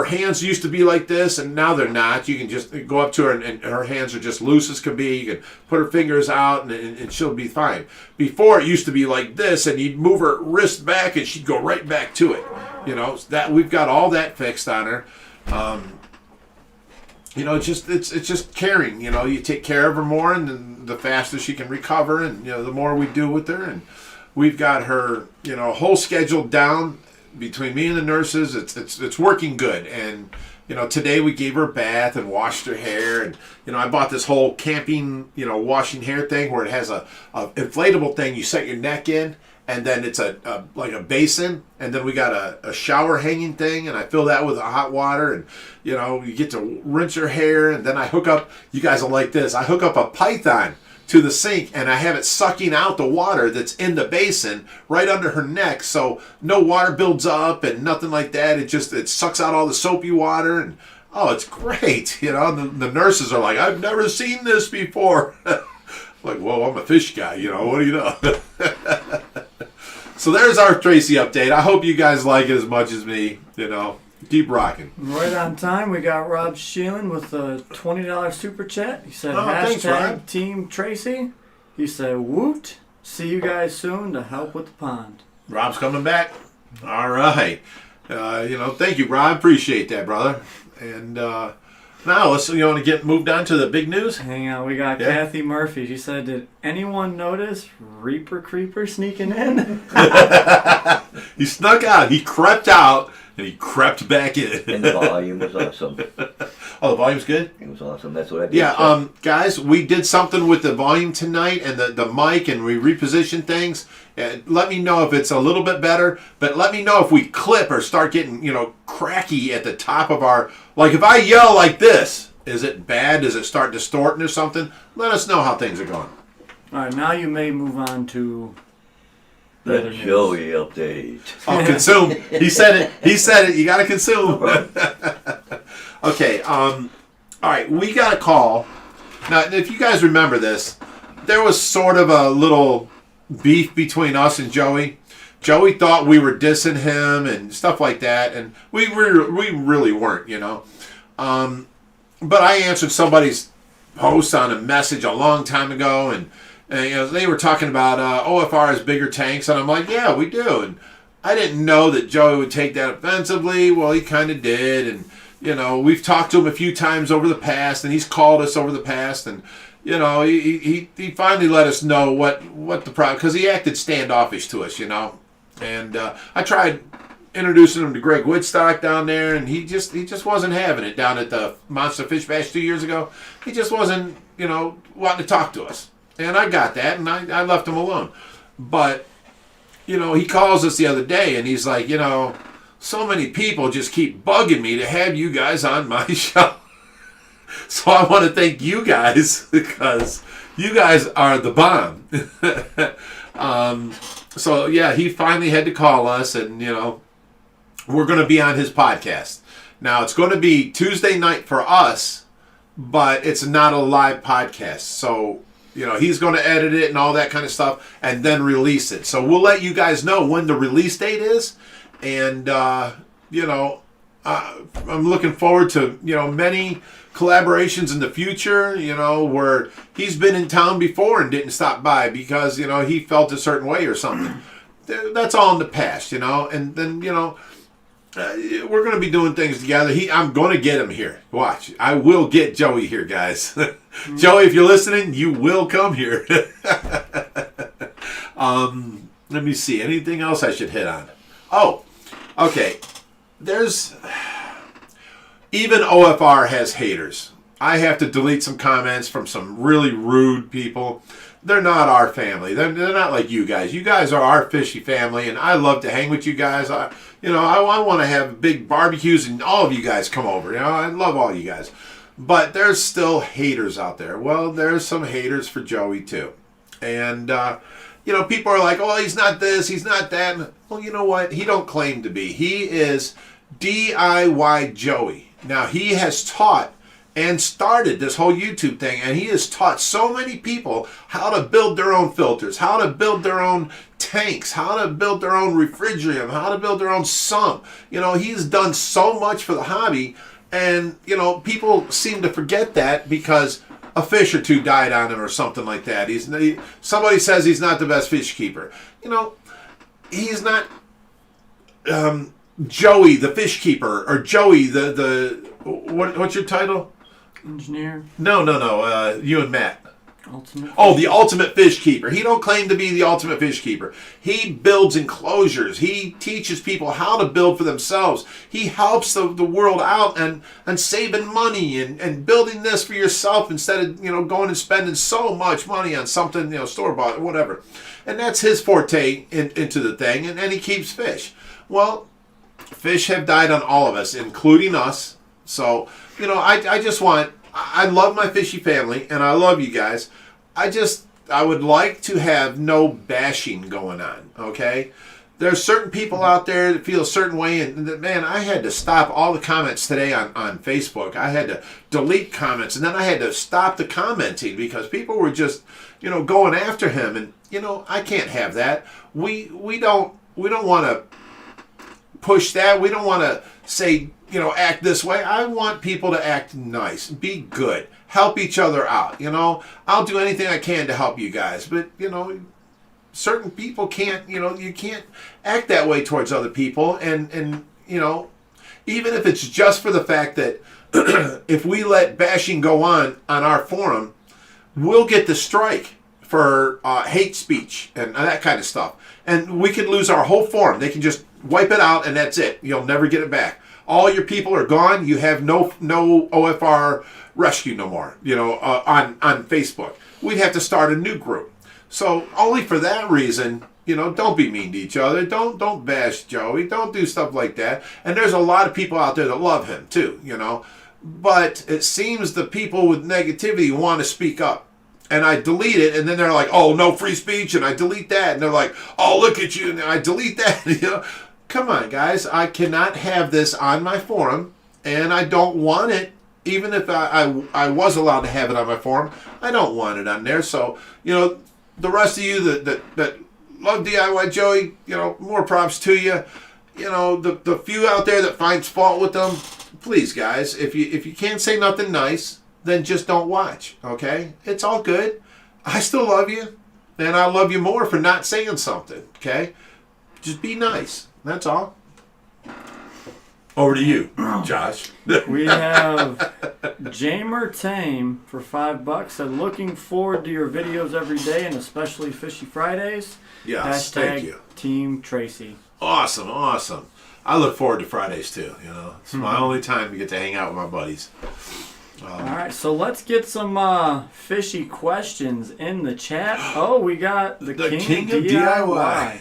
hands used to be like this, and now they're not. You can just go up to her, and her hands are just loose as can be. You can put her fingers out, and she'll be fine. Before, it used to be like this, and you'd move her wrist back, and she'd go right back to it. That we've got all that fixed on her. It's just caring. You take care of her more, and then the faster she can recover, and the more we do with her. And we've got her, whole schedule down. Between me and the nurses, it's working good. And today we gave her a bath and washed her hair, and I bought this whole camping washing hair thing where it has a inflatable thing you set your neck in, and then it's like a basin, and then we got a shower hanging thing, and I fill that with hot water, and you get to rinse her hair, and then I hook up, you guys will like this, I hook up a python to the sink, and I have it sucking out the water that's in the basin right under her neck, so no water builds up and nothing like that. It sucks out all the soapy water, and it's great. The nurses are like, I've never seen this before. Like, whoa, I'm a fish guy. What do you know? So there's our Tracy update. I hope you guys like it as much as me. Keep rocking. Right on time. We got Rob Sheelan with a $20 super chat. He said, thanks, Rob. Team Tracy. He said, woot. See you guys soon to help with the pond. Rob's coming back. All right. Thank you, Rob. Appreciate that, brother. And now let's want to get moved on to the big news. Hang on. We got Kathy Murphy. She said, did anyone notice Reaper Creeper sneaking in? He snuck out. He crept out. And he crept back in. And the volume was awesome. Oh, the volume's good? It was awesome. That's what I did. Yeah, guys, we did something with the volume tonight and the mic, and we repositioned things. Let me know if it's a little bit better, but let me know if we clip or start getting, cracky at the top of our... Like, if I yell like this, is it bad? Does it start distorting or something? Let us know how things are going. All right, now you may move on to... The Joey update. Oh, consume. He said it. You got to consume. Okay. All right. We got a call. Now, if you guys remember this, there was sort of a little beef between us and Joey. Joey thought we were dissing him and stuff like that, and we really weren't, But I answered somebody's post on a message a long time ago, and they were talking about OFR has bigger tanks, and I'm like, yeah, we do. And I didn't know that Joey would take that offensively. Well, he kind of did, and we've talked to him a few times over the past, and he's called us over the past, and he finally let us know what the problem, because he acted standoffish to us, And I tried introducing him to Greg Woodstock down there, and he just wasn't having it down at the Monster Fish Bash 2 years ago. He just wasn't wanting to talk to us. And I got that, and I left him alone. But, he calls us the other day, and he's like, so many people just keep bugging me to have you guys on my show. So I want to thank you guys, because you guys are the bomb. So, yeah, he finally had to call us, and, we're going to be on his podcast. Now, it's going to be Tuesday night for us, but it's not a live podcast. So... he's going to edit it and all that kind of stuff and then release it. So we'll let you guys know when the release date is. And, I'm looking forward to, many collaborations in the future, where he's been in town before and didn't stop by because, he felt a certain way or something. That's all in the past, and then, we're going to be doing things together. I'm going to get him here. Watch. I will get Joey here, guys. Joey, if you're listening, you will come here. Let me see. Anything else I should hit on? Oh, okay. Even OFR has haters. I have to delete some comments from some really rude people they're not our family. They're not like you guys. You guys are our fishy family, and I love to hang with you guys. I want to have big barbecues and all of you guys come over. I love all you guys. But there's still haters out there. Well, there's some haters for Joey too. And, people are like, oh, he's not this, he's not that. Well, you know what? He don't claim to be. He is DIY Joey. Now, he has taught and started this whole YouTube thing, and he has taught so many people how to build their own filters, how to build their own tanks, how to build their own refrigerator, how to build their own sump. He's done so much for the hobby, and, people seem to forget that because a fish or two died on him or something like that. Somebody says he's not the best fish keeper. He's not Joey the fish keeper, or Joey what's your title? Engineer. No. You and Matt. Ultimate. Oh, the ultimate fish keeper. He don't claim to be the ultimate fish keeper. He builds enclosures. He teaches people how to build for themselves. He helps the world out and saving money and building this for yourself instead of going and spending so much money on something store bought or whatever. And that's his forte into the thing. And he keeps fish. Well, fish have died on all of us, including us. So I love my fishy family, and I love you guys. I would like to have no bashing going on, okay? There's certain people out there that feel a certain way, and man, I had to stop all the comments today on Facebook. I had to delete comments, and then I had to stop the commenting because people were just, going after him, and I can't have that. We don't want to push that. We don't want to say, act this way. I want people to act nice, be good, help each other out. I'll do anything I can to help you guys, but certain people can't. You can't act that way towards other people, and even if it's just for the fact that if we let bashing go on our forum, we'll get the strike for hate speech and that kind of stuff, and we could lose our whole forum. They can just wipe it out, and that's it. You'll never get it back. All your people are gone. You have no OFR rescue no more, on Facebook. We'd have to start a new group. So only for that reason, don't be mean to each other. Don't bash Joey. Don't do stuff like that. And there's a lot of people out there that love him too, But it seems the people with negativity want to speak up. And I delete it, and then they're like, oh, no free speech, and I delete that. And they're like, oh, look at you, and I delete that, Come on, guys. I cannot have this on my forum, and I don't want it. Even if I was allowed to have it on my forum, I don't want it on there. So, the rest of you that love DIY Joey, more props to you. The few out there that finds fault with them, please, guys, if you can't say nothing nice, then just don't watch, okay? It's all good. I still love you, and I love you more for not saying something, okay? Just be nice. That's all. Over to you, Josh. We have Jamer Tame for $5 and looking forward to your videos every day, and especially Fishy Fridays. Yes, thank you. Team Tracy. Awesome. I look forward to Fridays too. It's my only time to get to hang out with my buddies. All right, so let's get some fishy questions in the chat. Oh, we got the King of DIY.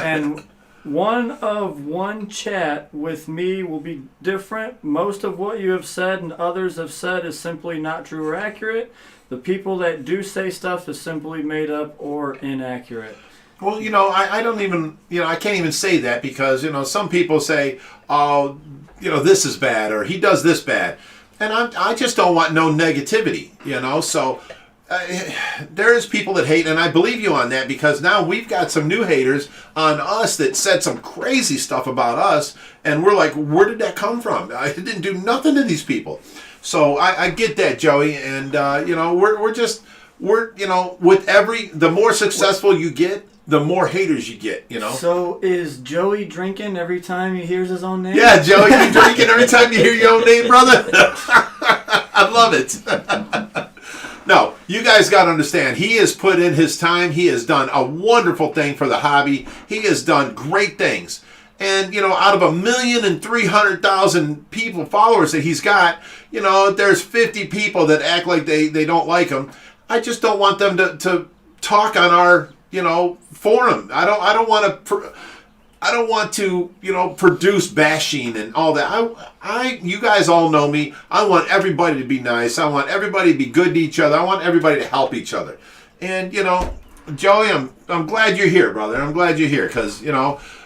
And one chat with me will be different. Most of what you have said and others have said is simply not true or accurate. The people that do say stuff is simply made up or inaccurate. Well, I don't even, I can't even say that because, some people say, oh, this is bad or he does this bad. And I just don't want no negativity, so there is people that hate, and I believe you on that because now we've got some new haters on us that said some crazy stuff about us, and we're like, where did that come from? I didn't do nothing to these people. So I get that, Joey, and, the more successful you get, the more haters you get, So is Joey drinking every time he hears his own name? Yeah, Joey, you drinking every time you hear your own name, brother? I love it. No, you guys got to understand, he has put in his time. He has done a wonderful thing for the hobby. He has done great things. And, out of 1,300,000 people, followers that he's got, there's 50 people that act like they don't like him. I just don't want them to talk on our, forum. I don't want to, produce bashing and all that. You guys all know me. I want everybody to be nice. I want everybody to be good to each other. I want everybody to help each other. And, Joey, I'm glad you're here, brother. I'm glad you're here because,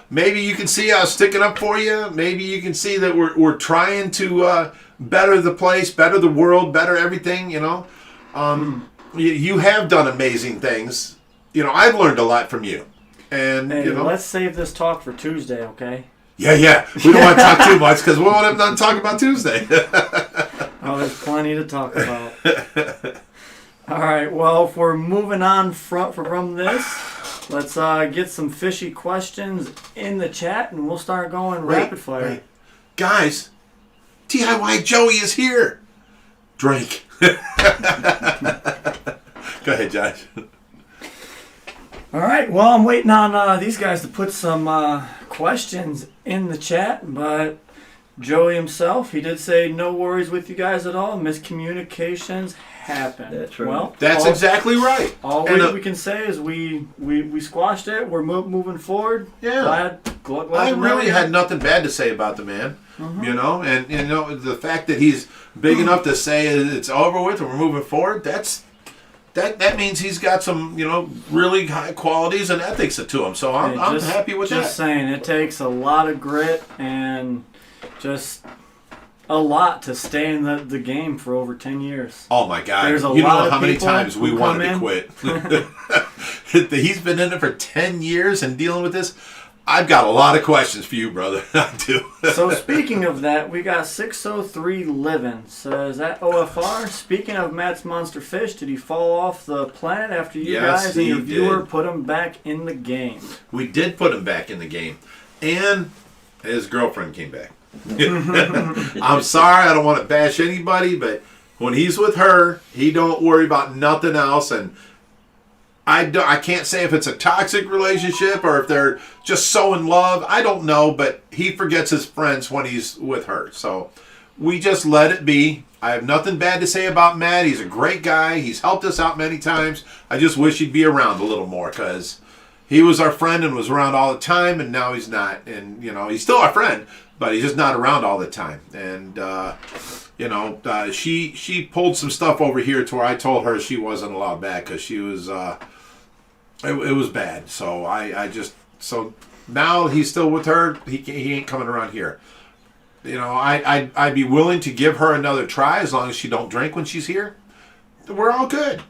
maybe you can see us sticking up for you. Maybe you can see that we're trying to better the place, better the world, better everything, You have done amazing things. I've learned a lot from you. And, hey, let's save this talk for Tuesday, okay? Yeah. We don't want to talk too much because we won't have nothing to talk about Tuesday. Oh, there's plenty to talk about. All right, well, if we're moving on from this, let's get some fishy questions in the chat, and we'll start going rapid fire. Wait. Guys, DIY Joey is here. Drink. Go ahead, Josh. All right, well, I'm waiting on these guys to put some questions in the chat, but Joey himself, he did say no worries with you guys at all. Miscommunications happen. That's right. Well, that's exactly right. All we can say is we squashed it. We're moving forward. Yeah. Glad I really had nothing bad to say about the man. Mm-hmm. And the fact that he's big enough to say it's over with and we're moving forward, that means he's got some, really high qualities and ethics to him. So I'm happy with that. Just saying, it takes a lot of grit and just a lot to stay in the game for over 10 years. Oh my God! There's a you lot know of how many people times we who wanted come to quit. He's been in it for 10 years and dealing with this. I've got a lot of questions for you, brother. I do. So speaking of that, we got 603 Living says at OFR. Speaking of Matt's monster fish, did he fall off the planet after you guys and your viewer put him back in the game? We did put him back in the game, and his girlfriend came back. I'm sorry, I don't want to bash anybody, but when he's with her, he don't worry about nothing else. And I can't say if it's a toxic relationship or if they're just so in love. I don't know, but he forgets his friends when he's with her. So we just let it be. I have nothing bad to say about Matt. He's a great guy. He's helped us out many times. I just wish he'd be around a little more because he was our friend and was around all the time, and now he's not. And, he's still our friend, but he's just not around all the time. And, she pulled some stuff over here to where I told her she wasn't allowed back because she was, it was bad. So so now he's still with her. He ain't coming around here. I'd be willing to give her another try as long as she don't drink when she's here. We're all good.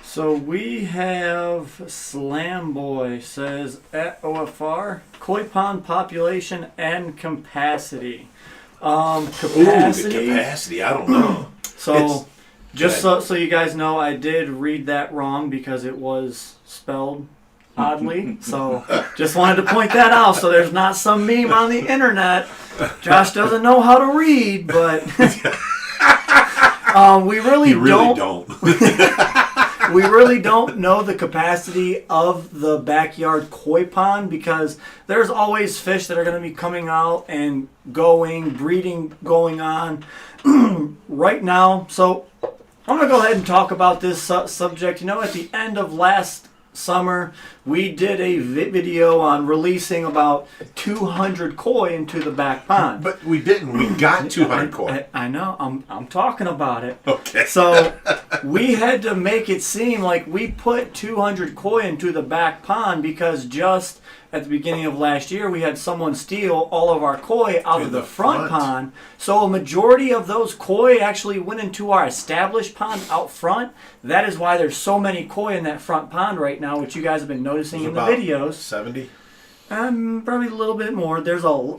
So we have Slam Boy says at OFR, koi pond population and capacity. Capacity. Ooh, the capacity, I don't know. So so you guys know, I did read that wrong because it was spelled oddly. So just wanted to point that out so there's not some meme on the internet. Josh doesn't know how to read, but we really don't. We really don't know the capacity of the backyard koi pond because there's always fish that are going to be coming out and going, breeding going on right now. So I'm going to go ahead and talk about this subject. At the end of last summer, we did a video on releasing about 200 koi into the back pond. But we didn't. We got 200 koi. I know. I'm talking about it. Okay. So we had to make it seem like we put 200 koi into the back pond because just at the beginning of last year, we had someone steal all of our koi out of the front pond. So a majority of those koi actually went into our established pond out front. That is why there's so many koi in that front pond right now, which you guys have been noticing in the videos. 70? Probably a little bit more.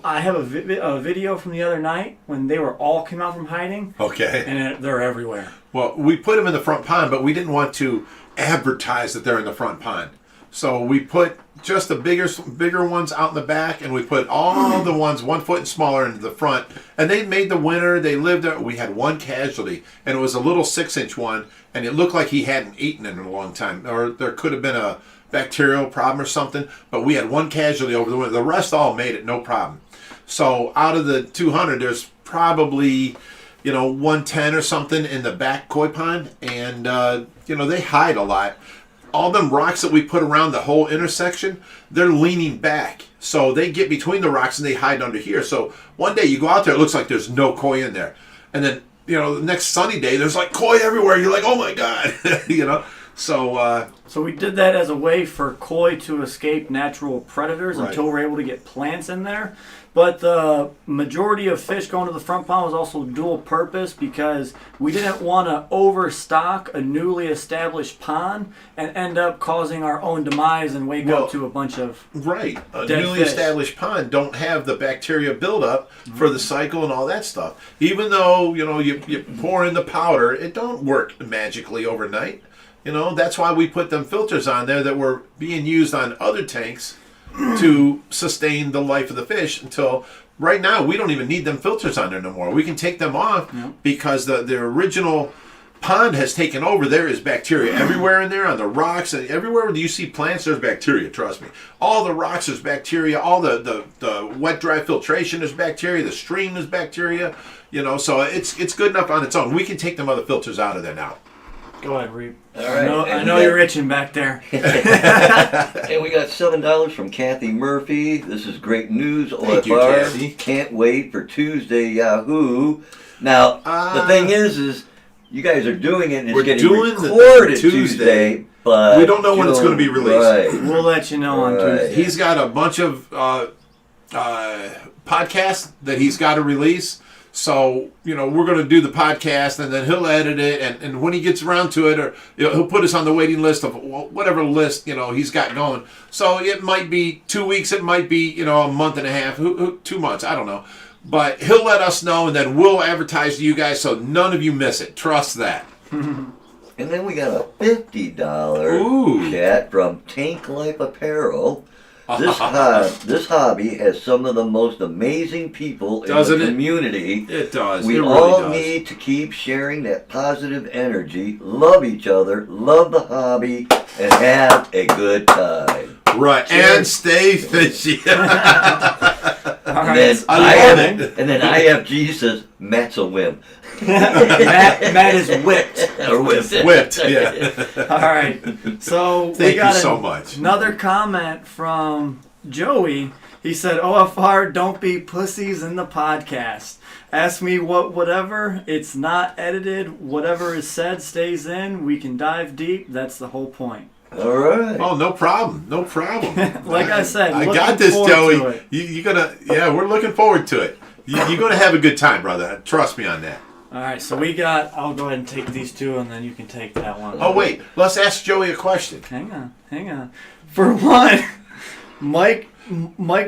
I have a video from the other night when they were all came out from hiding. Okay. And they're everywhere. Well, we put them in the front pond, but we didn't want to advertise that they're in the front pond. So we put just the bigger ones out in the back, and we put all the ones 1 foot and smaller into the front. And they made the winter. They lived there. We had one casualty, and it was a little 6-inch one, and it looked like he hadn't eaten in a long time, or there could have been a bacterial problem or something. But we had one casualty over the winter. The rest all made it, no problem. So out of the 200, there's probably 110 or something in the back koi pond, and they hide a lot. all them rocks that we put around the whole intersection, they're leaning back. So they get between the rocks and they hide under here. So one day you go out there, it looks like there's no koi in there. And then, the next sunny day, there's like koi everywhere. You're like, oh my God, So we did that as a way for koi to escape natural predators Right. until we're able to get plants in there. But the majority of fish going to the front pond was also dual purpose because we didn't want to overstock a newly established pond and end up causing our own demise and wake up to a bunch of Right. A dead newly fish. established pond don't have the bacteria buildup for the cycle and all that stuff. Even though, you pour in the powder, it don't work magically overnight. That's why we put them filters on there that were being used on other tanks to sustain the life of the fish until right now we don't even need them filters on there no more. We can take them off because the original pond has taken over. There is bacteria everywhere in there on the rocks, and everywhere you see plants there's bacteria, trust me. All the rocks there's bacteria, all the wet dry filtration is bacteria, the stream is bacteria, so it's good enough on its own. We can take them other filters out of there now. Go ahead, Reap. All right. I know you're itching back there. And we got $7 from Kathy Murphy. This is great news. Thank you, OFR. Kathy. Can't wait for Tuesday, Yahoo. Now, the thing is you guys are doing it and it's We're getting doing the recorded Tuesday, but we don't know when it's going to be released. Right. We'll let you know on Right. Tuesday. He's got a bunch of podcasts that he's got to release. So, we're going to do the podcast and then he'll edit it. And when he gets around to it, or he'll put us on the waiting list of whatever list, he's got going. So it might be 2 weeks. It might be, a month and a half, 2 months. I don't know. But he'll let us know and then we'll advertise to you guys so none of you miss it. Trust that. And then we got a $50 Ooh. chat from Tank Life Apparel. This hobby has some of the most amazing people in Doesn't the it? community. It does. We it really all does. need to keep sharing that positive energy, love each other, love the hobby, and have a good time. Right. Cheers. And stay fishy. All And right. then, I love it. IFG says, Matt's a whim. Matt is whipped. Or whipped. Whipped, yeah. All right. So we Thank got you so much. another comment from Joey. He said, OFR, don't be pussies in the podcast. Ask me whatever. It's not edited. Whatever is said stays in. We can dive deep. That's the whole point. All right. Oh, no problem. No problem. Like I said, I looking got this, forward to Joey. it. You're gonna, we're looking forward to it. You're gonna have a good time, brother. Trust me on that. All right, so I'll go ahead and take these two, and then you can take that one. Oh wait, let's ask Joey a question. Hang on. For one, Mike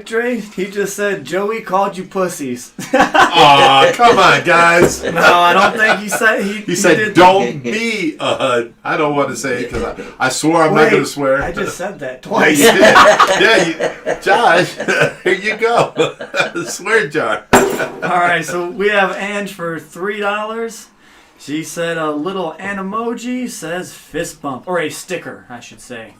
Dre, he just said Joey called you pussies. Aw, come on, guys. No, I don't think he said He said, did- "Don't be a HUD." I don't want to say it because I swore I'm not Wait, going to swear. I just said that Yeah, twice. you did. Yeah, Josh, here you go. Swear jar. All right, so we have Ange for $3. She said a little emoji says fist bump, or a sticker, I should say.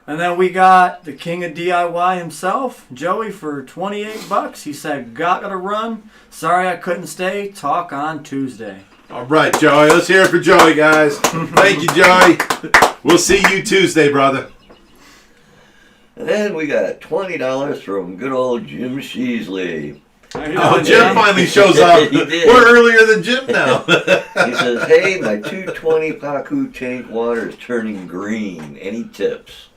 And then we got the king of DIY himself, Joey, for $28. He said, gotta run. Sorry I couldn't stay. Talk on Tuesday. All right, Joey. Let's hear it for Joey, guys. Thank you, Joey. We'll see you Tuesday, brother. And then we got $20 from good old Jim Sheasley. How you Oh, doing, Jim Dan? finally shows up. He did. We're earlier than Jim now. He says, hey, my 220 Pacu tank water is turning green. Any tips?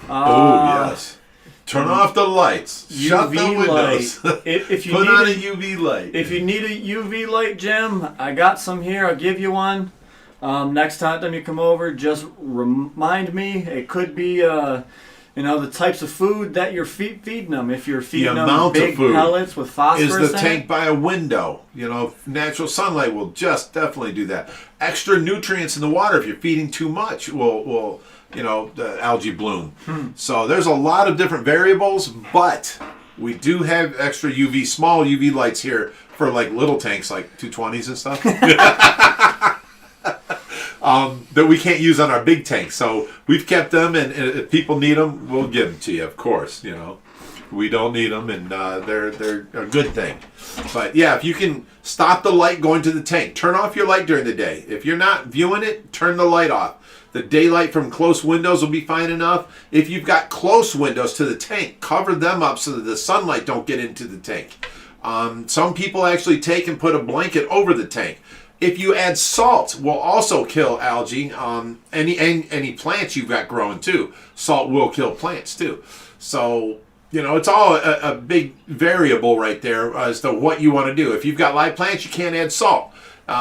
Oh, yes. Turn off the lights. Shut the UV windows. light. If you Put need on a a- UV light. If you need a UV light, Jim, I got some here. I'll give you one. Next time you come over, just remind me. It could be, the types of food that you're feeding them. If you're feeding them amount of big food pellets with phosphorus Is the in tank it. by a window? Natural sunlight will just definitely do that. Extra nutrients in the water, if you're feeding too much, will the algae bloom. So there's a lot of different variables, but we do have extra small UV lights here for like little tanks, like 220s and stuff. That we can't use on our big tanks. So we've kept them, and if people need them, we'll give them to you, of course. We don't need them, and they're a good thing. But yeah, if you can stop the light going to the tank, turn off your light during the day. If you're not viewing it, turn the light off. The daylight from close windows will be fine enough. If you've got close windows to the tank, cover them up so that the sunlight don't get into the tank. Some people actually take and put a blanket over the tank. If you add salt, will also kill algae. Any plants you've got growing too. Salt will kill plants too. So, it's all a big variable right there as to what you want to do. If you've got live plants, you can't add salt.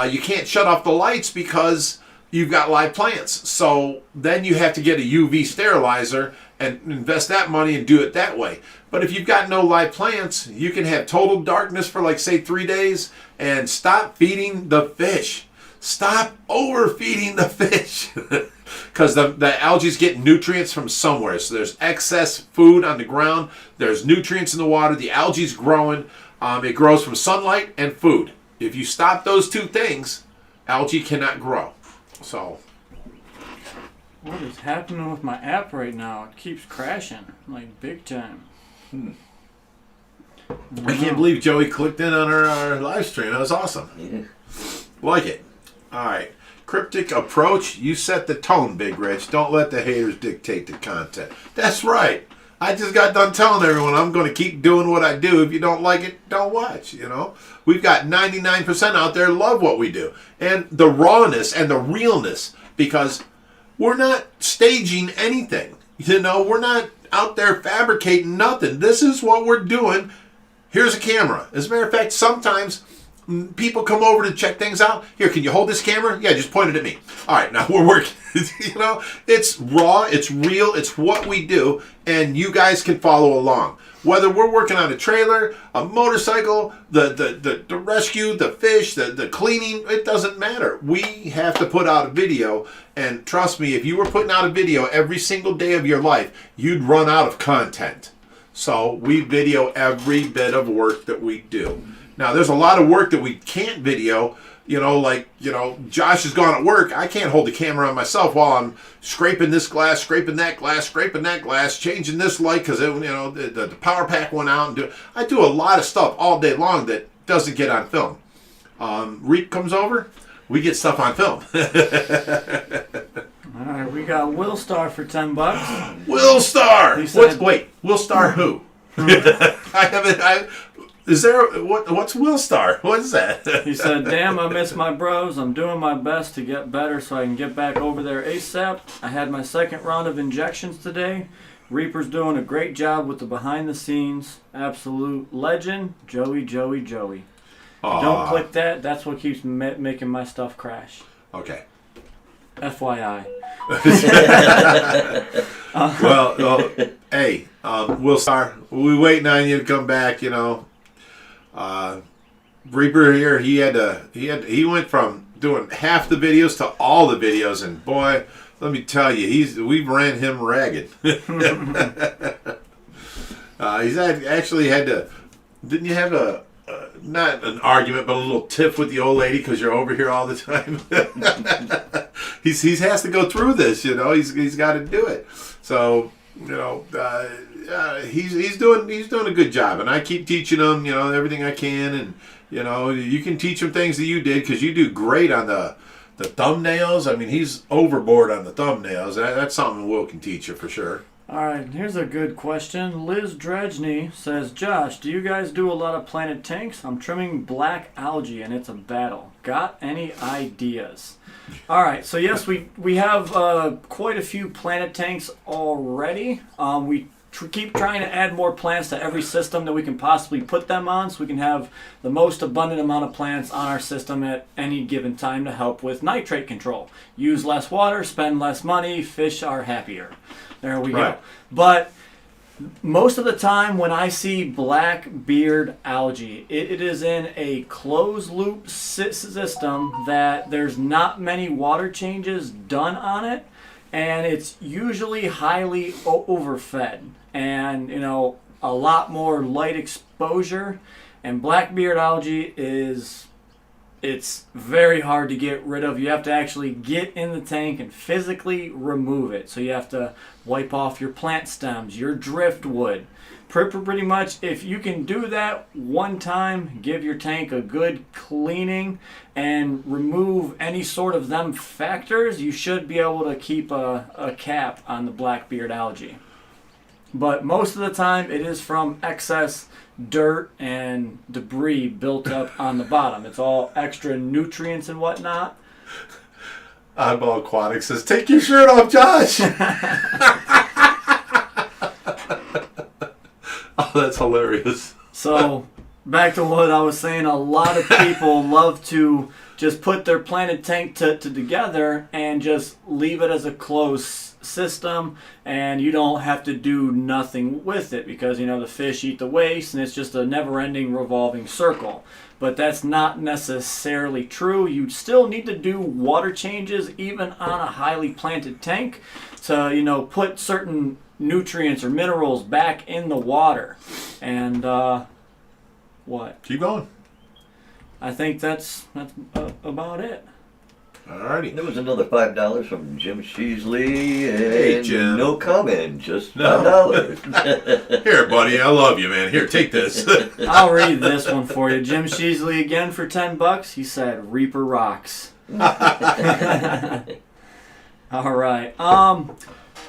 You can't shut off the lights because you've got live plants. So then you have to get a UV sterilizer and invest that money and do it that way. But if you've got no live plants, you can have total darkness for like, say, 3 days and stop feeding the fish. Stop overfeeding the fish. Because the algae's getting nutrients from somewhere. So there's excess food on the ground. There's nutrients in the water. The algae's growing. It grows from sunlight and food. If you stop those two things, algae cannot grow. So... What is happening with my app right now? It keeps crashing, like big time. I can't believe Joey clicked in on our live stream. That was awesome. Yeah. Like it. All right. Cryptic approach. You set the tone, Big Rich. Don't let the haters dictate the content. That's right. I just got done telling everyone I'm going to keep doing what I do. If you don't like it, don't watch, We've got 99% out there love what we do. And the rawness and the realness, because we're not staging anything. We're not out there fabricating nothing. This is what we're doing. Here's a camera. As a matter of fact, sometimes people come over to check things out. Here, can you hold this camera? Yeah, just point it at me. All right, now we're working. It's raw, it's real, it's what we do, and you guys can follow along. Whether we're working on a trailer, a motorcycle, the rescue, the fish, the cleaning, it doesn't matter. We have to put out a video, and trust me, if you were putting out a video every single day of your life, you'd run out of content. So we video every bit of work that we do. Now, there's a lot of work that we can't video. Josh is gone at work. I can't hold the camera on myself while I'm scraping this glass, scraping that glass, changing this light because the power pack went out. I do a lot of stuff all day long that doesn't get on film. Reap comes over, we get stuff on film. All right, we got Will Star for $10. Will Star. Wait, Will Star who? What's Will Star? What's that? He said, damn, I miss my bros. I'm doing my best to get better so I can get back over there ASAP. I had my second round of injections today. Reaper's doing a great job with the behind the scenes. Absolute legend. Joey. Don't click that. That's what keeps making my stuff crash. Okay. FYI. Well, hey, Will Star, we waiting on you to come back, Reaper here, he went from doing half the videos to all the videos, and boy, let me tell you, we ran him ragged. He's actually had to. Didn't you have a not an argument, but a little tiff with the old lady because you're over here all the time? He has to go through this, He's got to do it. So he's doing a good job, and I keep teaching him, everything I can, and you can teach him things that you did because you do great on the thumbnails. I mean, he's overboard on the thumbnails. That's something Will can teach you for sure. All right, here's a good question. Liz Dredgeny says, Josh, do you guys do a lot of planted tanks? I'm trimming black algae, and it's a battle. Got any ideas? All right, so yes, we have quite a few planted tanks already. We keep trying to add more plants to every system that we can possibly put them on so we can have the most abundant amount of plants on our system at any given time to help with nitrate control. Use less water, spend less money, fish are happier. There we go. But most of the time when I see black beard algae, it is in a closed loop system that there's not many water changes done on it, and it's usually highly overfed and a lot more light exposure. And black beard algae it's very hard to get rid of. You have to actually get in the tank and physically remove it. So you have to wipe off your plant stems, your driftwood. Pretty much, if you can do that one time, give your tank a good cleaning and remove any sort of them factors, you should be able to keep a cap on the blackbeard algae. But most of the time, it is from excess dirt and debris built up on the bottom. It's all extra nutrients and whatnot. Oddball Aquatic says, take your shirt off, Josh. Oh, that's hilarious. So, back to what I was saying, a lot of people love to just put their planted tank together and just leave it as a closed system, and you don't have to do nothing with it because, you know, the fish eat the waste and it's just a never-ending revolving circle. But that's not necessarily true. You still need to do water changes even on a highly planted tank to, you know, put certain nutrients or minerals back in the water. And what? Keep going. I think that's about it. Alrighty. There was another $5 from Jim Sheasley, and Hey, Jim. no comment, just No. $5. Here, buddy, I love you, man. Here, take this. I'll read this one for you. Jim Sheasley again for $10. He said, "Reaper rocks." All right.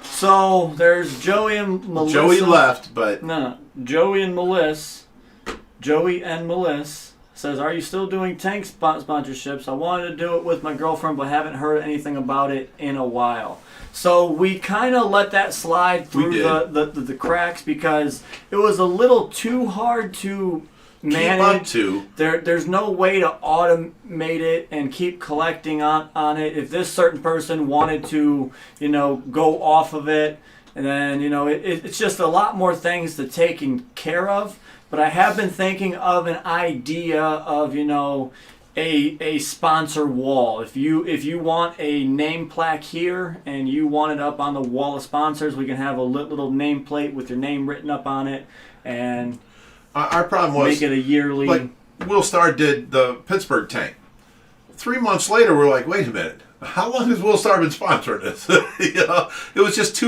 So there's Joey and Melissa. Joey left, but No, Joey and Melissa. Joey and Melissa says, "Are you still doing tank sponsorships? I wanted to do it with my girlfriend, but haven't heard anything about it in a while." So we kind of let that slide through the cracks because it was a little too hard to manage. There's no way to automate it and keep collecting on it. If this certain person wanted to, you know, go off of it, and then, you know, it's just a lot more things to take care of. But I have been thinking of an idea of, you know, a sponsor wall. If you want a name plaque here and you want it up on the wall of sponsors, we can have a little nameplate with your name written up on it and our problem was make it a yearly. Like Will Starr did the Pittsburgh tank. 3 months later, we're like, wait a minute. How long has Will Starr been sponsoring this? You know, it was just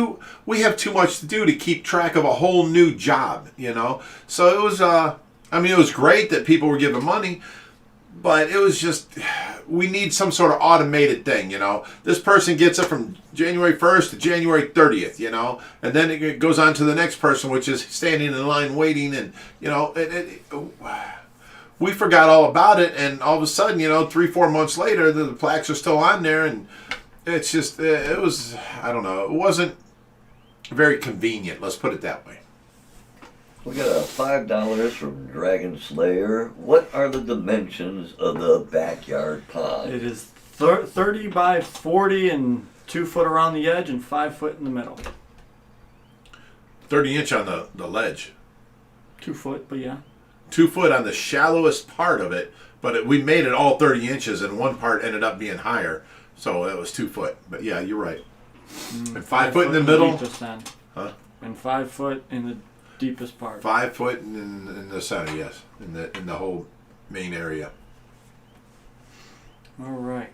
we have too much to do to keep track of a whole new job, you know? So it was, I mean, it was great that people were giving money, but it was just, we need some sort of automated thing, you know? This person gets it from January 1st to January 30th, you know? And then it goes on to the next person, which is standing in line waiting, and, you know, we forgot all about it, and all of a sudden, you know, 3-4 months later, the plaques are still on there, and it's just, it was, I don't know, it wasn't very convenient, let's put it that way. We got a $5 from Dragon Slayer. What are the dimensions of the backyard pond? It is 30 by 40 and 2 foot around the edge and 5 foot in the middle. 30-inch on the ledge. 2 foot, but yeah. 2 foot on the shallowest part of it, but we made it all 30 inches, and one part ended up being higher, so it was 2 foot. But yeah, you're right. And 5 foot in the middle. Deepest end. Huh? And 5 foot in the deepest part. 5 foot in the center, yes, in the whole main area. All right.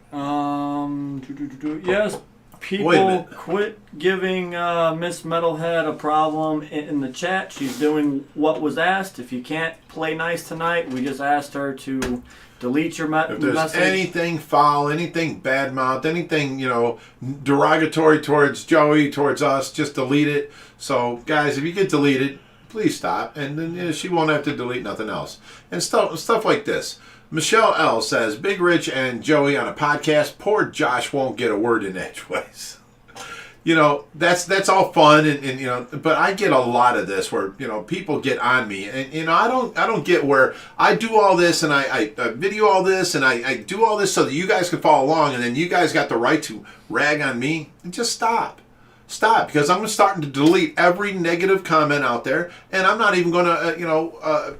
Yes. Wait a People minute. quit giving Miss Metalhead a problem in the chat. She's doing what was asked. If you can't play nice tonight, we just asked her to delete your If there's message. anything foul, anything badmouth, anything, you know, derogatory towards Joey, towards us, just delete it. So, guys, if you get deleted, please stop, and then, you know, she won't have to delete nothing else. And stuff like this. Michelle L. says, Big Rich and Joey on a podcast. Poor Josh won't get a word in edgeways. You know, that's all fun, and you know, but I get a lot of this where, you know, people get on me, and you know, I don't get where I do all this and I video all this and I do all this so that you guys can follow along, and then you guys got the right to rag on me. And just stop, because I'm starting to delete every negative comment out there, and I'm not even going to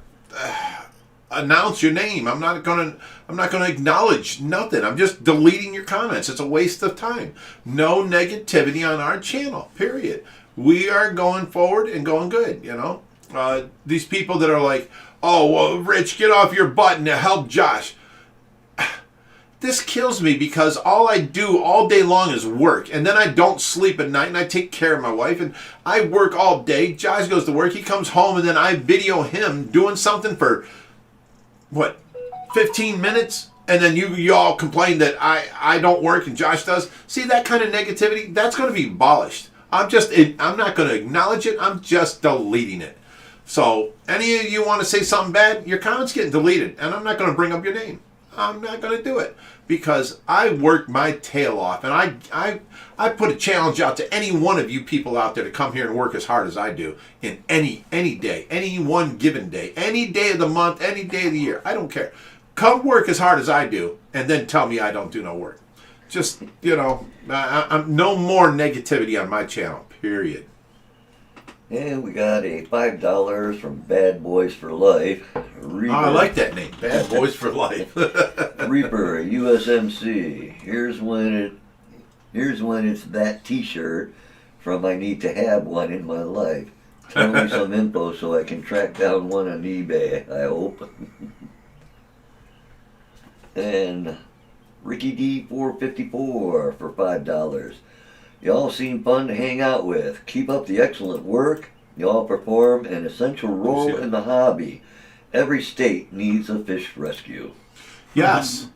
announce your name. I'm not gonna acknowledge nothing. I'm just deleting your comments. It's a waste of time. No negativity on our channel, period. We are going forward and going good, you know. These people that are like, oh, well, Rich, get off your butt and help Josh. this kills me because all I do all day long is work. And then I don't sleep at night and I take care of my wife. And I work all day. Josh goes to work. He comes home and then I video him doing something for, 15 minutes? And then you all complain that I don't work and Josh does. See, that kind of negativity, that's going to be abolished. I'm not going to acknowledge it. I'm just deleting it. So any of you want to say something bad, your comment's getting deleted. And I'm not going to bring up your name. I'm not going to do it because I work my tail off. And I put a challenge out to any one of you people out there to come here and work as hard as I do in any day, any one given day, any day of the month, any day of the year. I don't care. Come work as hard as I do and then tell me I don't do no work. Just, I'm no more negativity on my channel, period. And we got a $5 from Bad Boys for Life. Reaper. Oh, I like that name, Bad Boys for Life. Reaper, USMC. Here's when it's that T-shirt from I need to have one in my life. Tell me some info so I can track down one on eBay, I hope. And Ricky D454 for $5. Y'all seem fun to hang out with. Keep up the excellent work. Y'all perform an essential role in the hobby. Every state needs a fish rescue. Yes.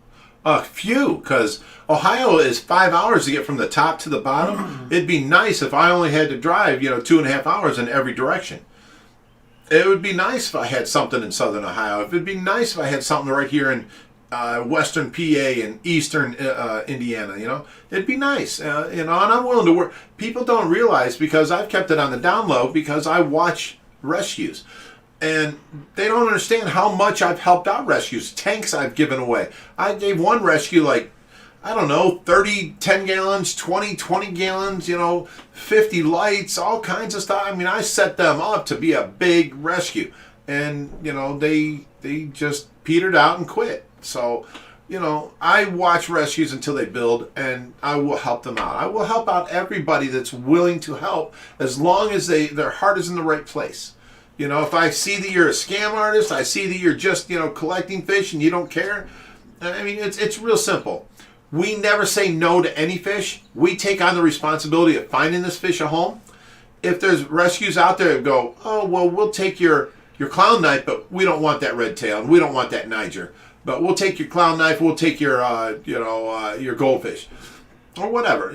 A few, because Ohio is 5 hours to get from the top to the bottom. It'd be nice if I only had to drive, 2.5 hours in every direction. It would be nice if I had something in southern Ohio. It'd be nice if I had something right here in western PA and eastern Indiana, it'd be nice, and I'm willing to work. People don't realize, because I've kept it on the down low because I watch rescues, and they don't understand how much I've helped out rescues. Tanks I've given away. I gave one rescue 30 10 gallons, 20 gallons, 50 lights, all kinds of stuff. I mean, I set them up to be a big rescue, and they just petered out and quit. So, I watch rescues until they build, and I will help them out. I will help out everybody that's willing to help, as long as their heart is in the right place. If I see that you're a scam artist, I see that you're just, collecting fish and you don't care. I mean, it's real simple. We never say no to any fish. We take on the responsibility of finding this fish a home. If there's rescues out there that go, oh, well, we'll take your clown knife, but we don't want that red tail, and we don't want that Niger. But we'll take your clown knife, we'll take your, your goldfish, or whatever,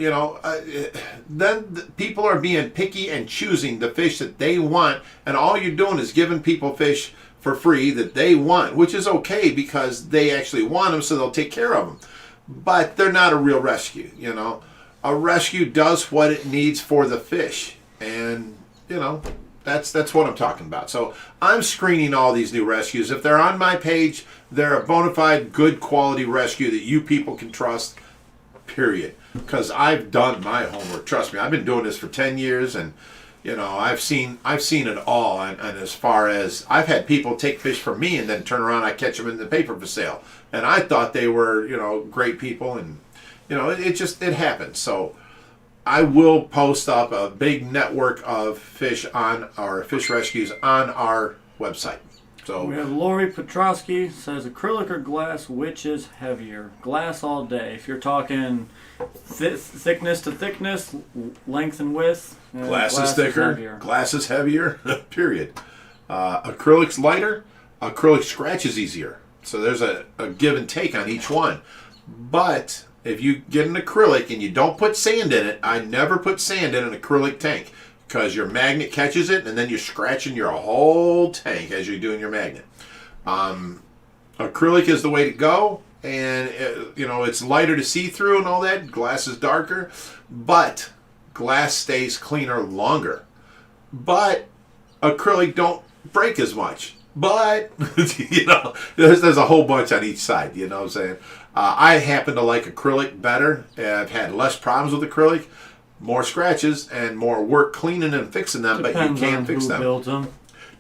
Then people are being picky and choosing the fish that they want, and all you're doing is giving people fish for free that they want, which is okay because they actually want them, so they'll take care of them. But they're not a real rescue, A rescue does what it needs for the fish, and, That's what I'm talking about. So I'm screening all these new rescues. If they're on my page, they're a bona fide, good quality rescue that you people can trust, period. Because I've done my homework. Trust me, I've been doing this for 10 years, and I've seen it all. And as far as I've had people take fish from me and then turn around, I catch them in the paper for sale, and I thought they were great people, and it happens. So I will post up a big network of fish on our fish rescues on our website. So we have Lori Petrosky says acrylic or glass, which is heavier? Glass all day. If you're talking thickness to thickness, length and width, glass is thicker. Glass is heavier. Period. Acrylic's lighter. Acrylic scratch is easier. So there's a give and take on each one. But if you get an acrylic and you don't put sand in it, I never put sand in an acrylic tank, because your magnet catches it and then you're scratching your whole tank as you're doing your magnet. Acrylic is the way to go, and it's lighter to see through and all that. Glass is darker, but glass stays cleaner longer. But acrylic don't break as much. But there's a whole bunch on each side. You know what I'm saying? I happen to like acrylic better. I've had less problems with acrylic, more scratches, and more work cleaning and fixing them. Depends but you can fix them. Builds them.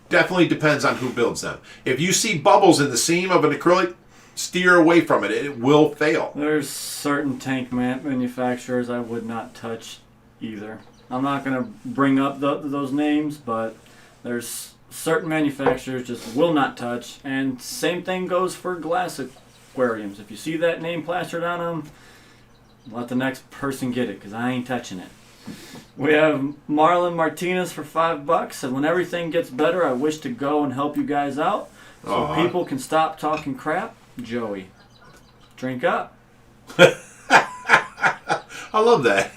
Definitely depends on who builds them. If you see bubbles in the seam of an acrylic, steer away from it. It will fail. There's certain tank manufacturers I would not touch either. I'm not going to bring up those names, but there's certain manufacturers just will not touch, and same thing goes for glass aquariums. If you see that name plastered on them, let the next person get it, because I ain't touching it. We have Marlon Martinez for $5. Said, when everything gets better, I wish to go and help you guys out so people can stop talking crap. Joey. Drink up. I love that.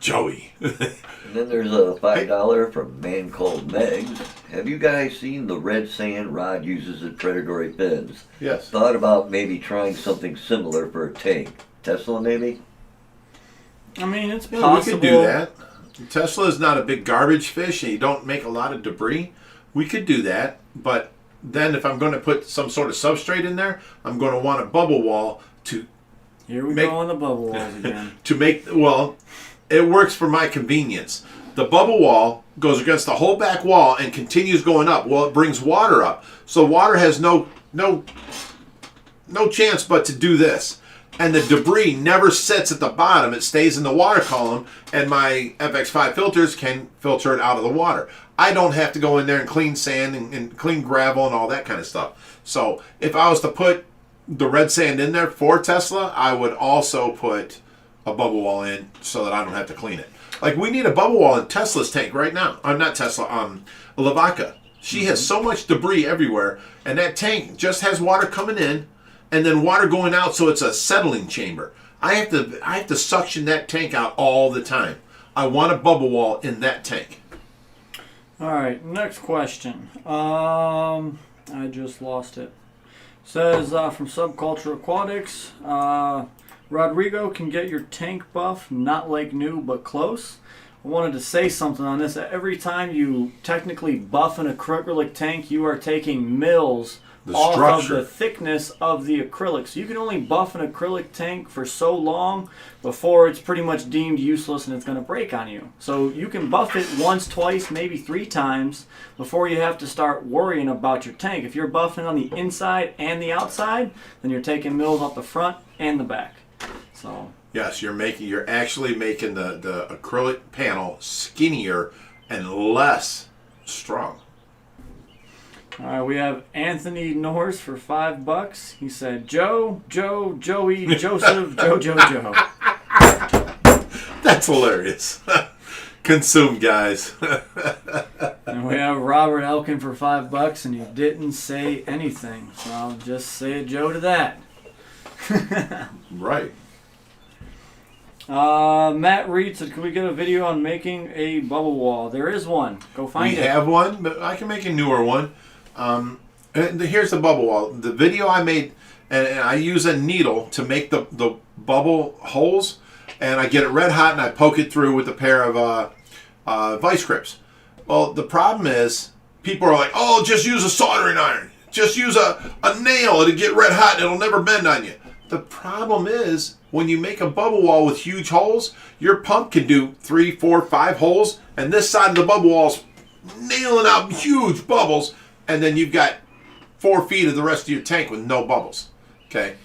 Joey. And then there's a $5 from a man called Megs. Have you guys seen the red sand rod uses in predatory fins? Yes. Thought about maybe trying something similar for a tank. Tesla maybe? I mean, it's Yeah, possible. we could do that. Tesla is not a big garbage fish, and you don't make a lot of debris. We could do that, but then if I'm going to put some sort of substrate in there, I'm going to want a bubble wall to Here we go on the bubble walls again. it works for my convenience. The bubble wall goes against the whole back wall and continues going up. Well, it brings water up. So water has no chance but to do this. And the debris never sits at the bottom. It stays in the water column, and my FX5 filters can filter it out of the water. I don't have to go in there and clean sand and clean gravel and all that kind of stuff. So if I was to put the red sand in there for Tesla, I would also put a bubble wall in so that I don't have to clean it. Like, we need a bubble wall in Tesla's tank right now. Not Tesla, Lavaca. She has so much debris everywhere, and that tank just has water coming in and then water going out, so it's a settling chamber. I have to suction that tank out all the time. I want a bubble wall in that tank. All right, next question. I just lost it. Says from Subculture Aquatics, Rodrigo can get your tank buff, not like new, but close. I wanted to say something on this. Every time you technically buff an acrylic tank, you are taking mils off of the thickness of the acrylic. So you can only buff an acrylic tank for so long before it's pretty much deemed useless and it's going to break on you. So you can buff it once, twice, maybe 3 times before you have to start worrying about your tank. If you're buffing on the inside and the outside, then you're taking mils off the front and the back. So yes, you're actually making the acrylic panel skinnier and less strong. all right, we have Anthony Norris for $5. He said, Joey, Joseph, Joe. That's hilarious. Consume, guys. And we have Robert Elkin for $5, and he didn't say anything. So I'll just say a Joe to that. Right. Matt Reed said, can we get a video on making a bubble wall? There is one. Go find it. We have one, but I can make a newer one. And here's the bubble wall. The video I made, and I use a needle to make the bubble holes, and I get it red hot and I poke it through with a pair of vice grips. Well, the problem is people are like, oh, just use a soldering iron. Just use a nail. It'll get red hot and it'll never bend on you. The problem is when you make a bubble wall with huge holes, your pump can do 3, 4, 5 holes, and this side of the bubble wall's nailing out huge bubbles, and then you've got 4 feet of the rest of your tank with no bubbles. Okay,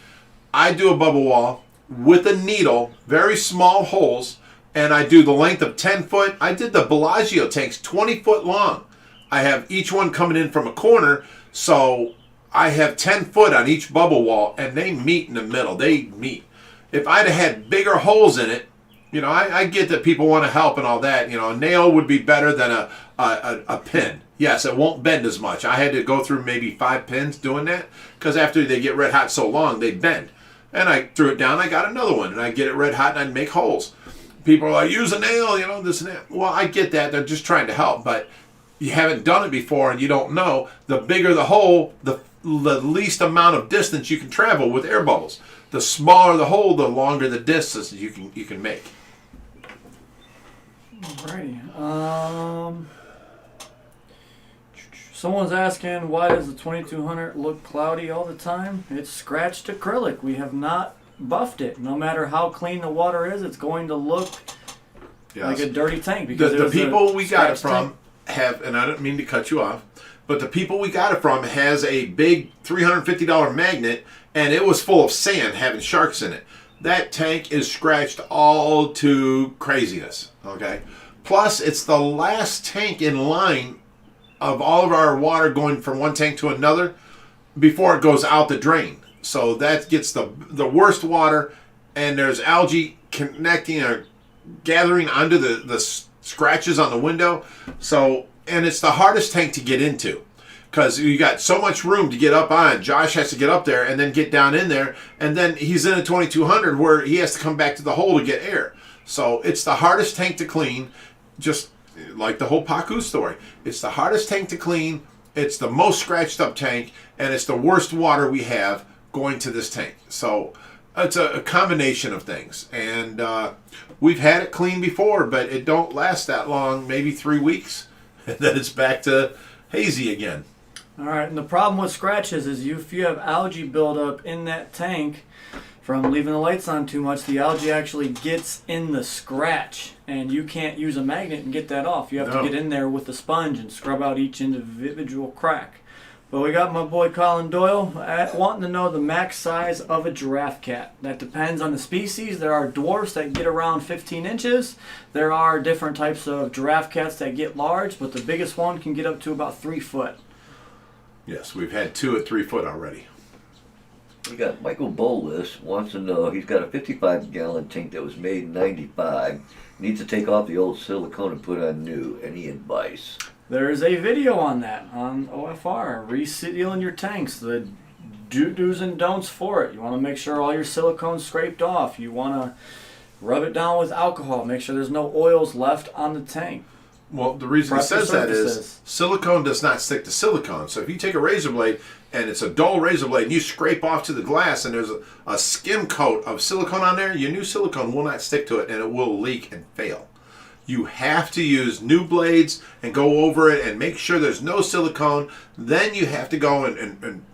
I do a bubble wall with a needle, very small holes, and I do the length of 10 foot. I did the Bellagio tanks 20 foot long. I have each one coming in from a corner, so I have 10 foot on each bubble wall, and they meet in the middle. They meet. If I'd have had bigger holes in it, you know, I get that people want to help and all that. You know, a nail would be better than a pin. Yes, it won't bend as much. I had to go through maybe 5 pins doing that, because after they get red hot so long, they bend. And I threw it down, I got another one, and I get it red hot, and I'd make holes. People are like, use a nail, you know, this and that. Well, I get that. They're just trying to help, but you haven't done it before and you don't know. The bigger the hole, the least amount of distance you can travel with air bubbles. The smaller the hole, the longer the distance you can make. Alrighty. Someone's asking, why does the 2200 look cloudy all the time? It's scratched acrylic. We have not buffed it. No matter how clean the water is, it's going to look like a dirty tank. Because the people we got it from have, and I don't mean to cut you off, but the people we got it from has a big $350 magnet, and it was full of sand having sharks in it. That tank is scratched all to craziness, okay? Plus, it's the last tank in line of all of our water going from one tank to another before it goes out the drain. So that gets the worst water, and there's algae connecting or gathering under the scratches on the window. So, and it's the hardest tank to get into because you got so much room to get up on. Josh has to get up there and then get down in there, and then he's in a 2200 where he has to come back to the hole to get air. So it's the hardest tank to clean, just like the whole Pacu story. It's the hardest tank to clean, it's the most scratched up tank, and it's the worst water we have going to this tank. So it's a combination of things. And we've had it clean before, but it don't last that long, maybe 3 weeks, and then it's back to hazy again. All right, and the problem with scratches is if you have algae buildup in that tank from leaving the lights on too much, the algae actually gets in the scratch, and you can't use a magnet and get that off. You have to get in there with a sponge and scrub out each individual crack. But we got my boy Colin Doyle wanting to know the max size of a giraffe cat. That depends on the species. There are dwarfs that get around 15 inches. There are different types of giraffe cats that get large, but the biggest one can get up to about 3 foot. Yes, we've had 2 at 3 foot already. We got Michael Bolus wants to know, he's got a 55-gallon tank that was made in 95. Needs to take off the old silicone and put on new. Any advice? There's a video on that on OFR, resealing your tanks, the do's and don'ts for it. You want to make sure all your silicone's scraped off. You want to rub it down with alcohol, make sure there's no oils left on the tank. Well, the reason it says that is surfaces. silicone does not stick to silicone. So if you take a razor blade and it's a dull razor blade and you scrape off to the glass and there's a skim coat of silicone on there, your new silicone will not stick to it and it will leak and fail. You have to use new blades and go over it and make sure there's no silicone. Then you have to go and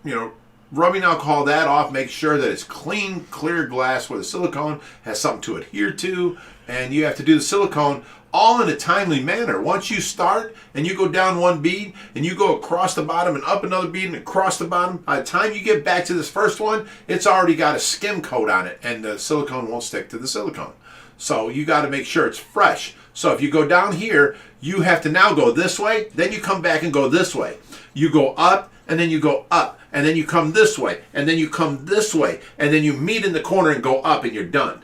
rubbing alcohol that off, make sure that it's clean, clear glass where the silicone has something to adhere to, and you have to do the silicone all in a timely manner. Once you start and you go down one bead and you go across the bottom and up another bead and across the bottom, by the time you get back to this first one, it's already got a skim coat on it and the silicone won't stick to the silicone. So you got to make sure it's fresh. So if you go down here, you have to now go this way, then you come back and go this way. You go up and then you go up and then you come this way and then you come this way and then you meet in the corner and go up and you're done.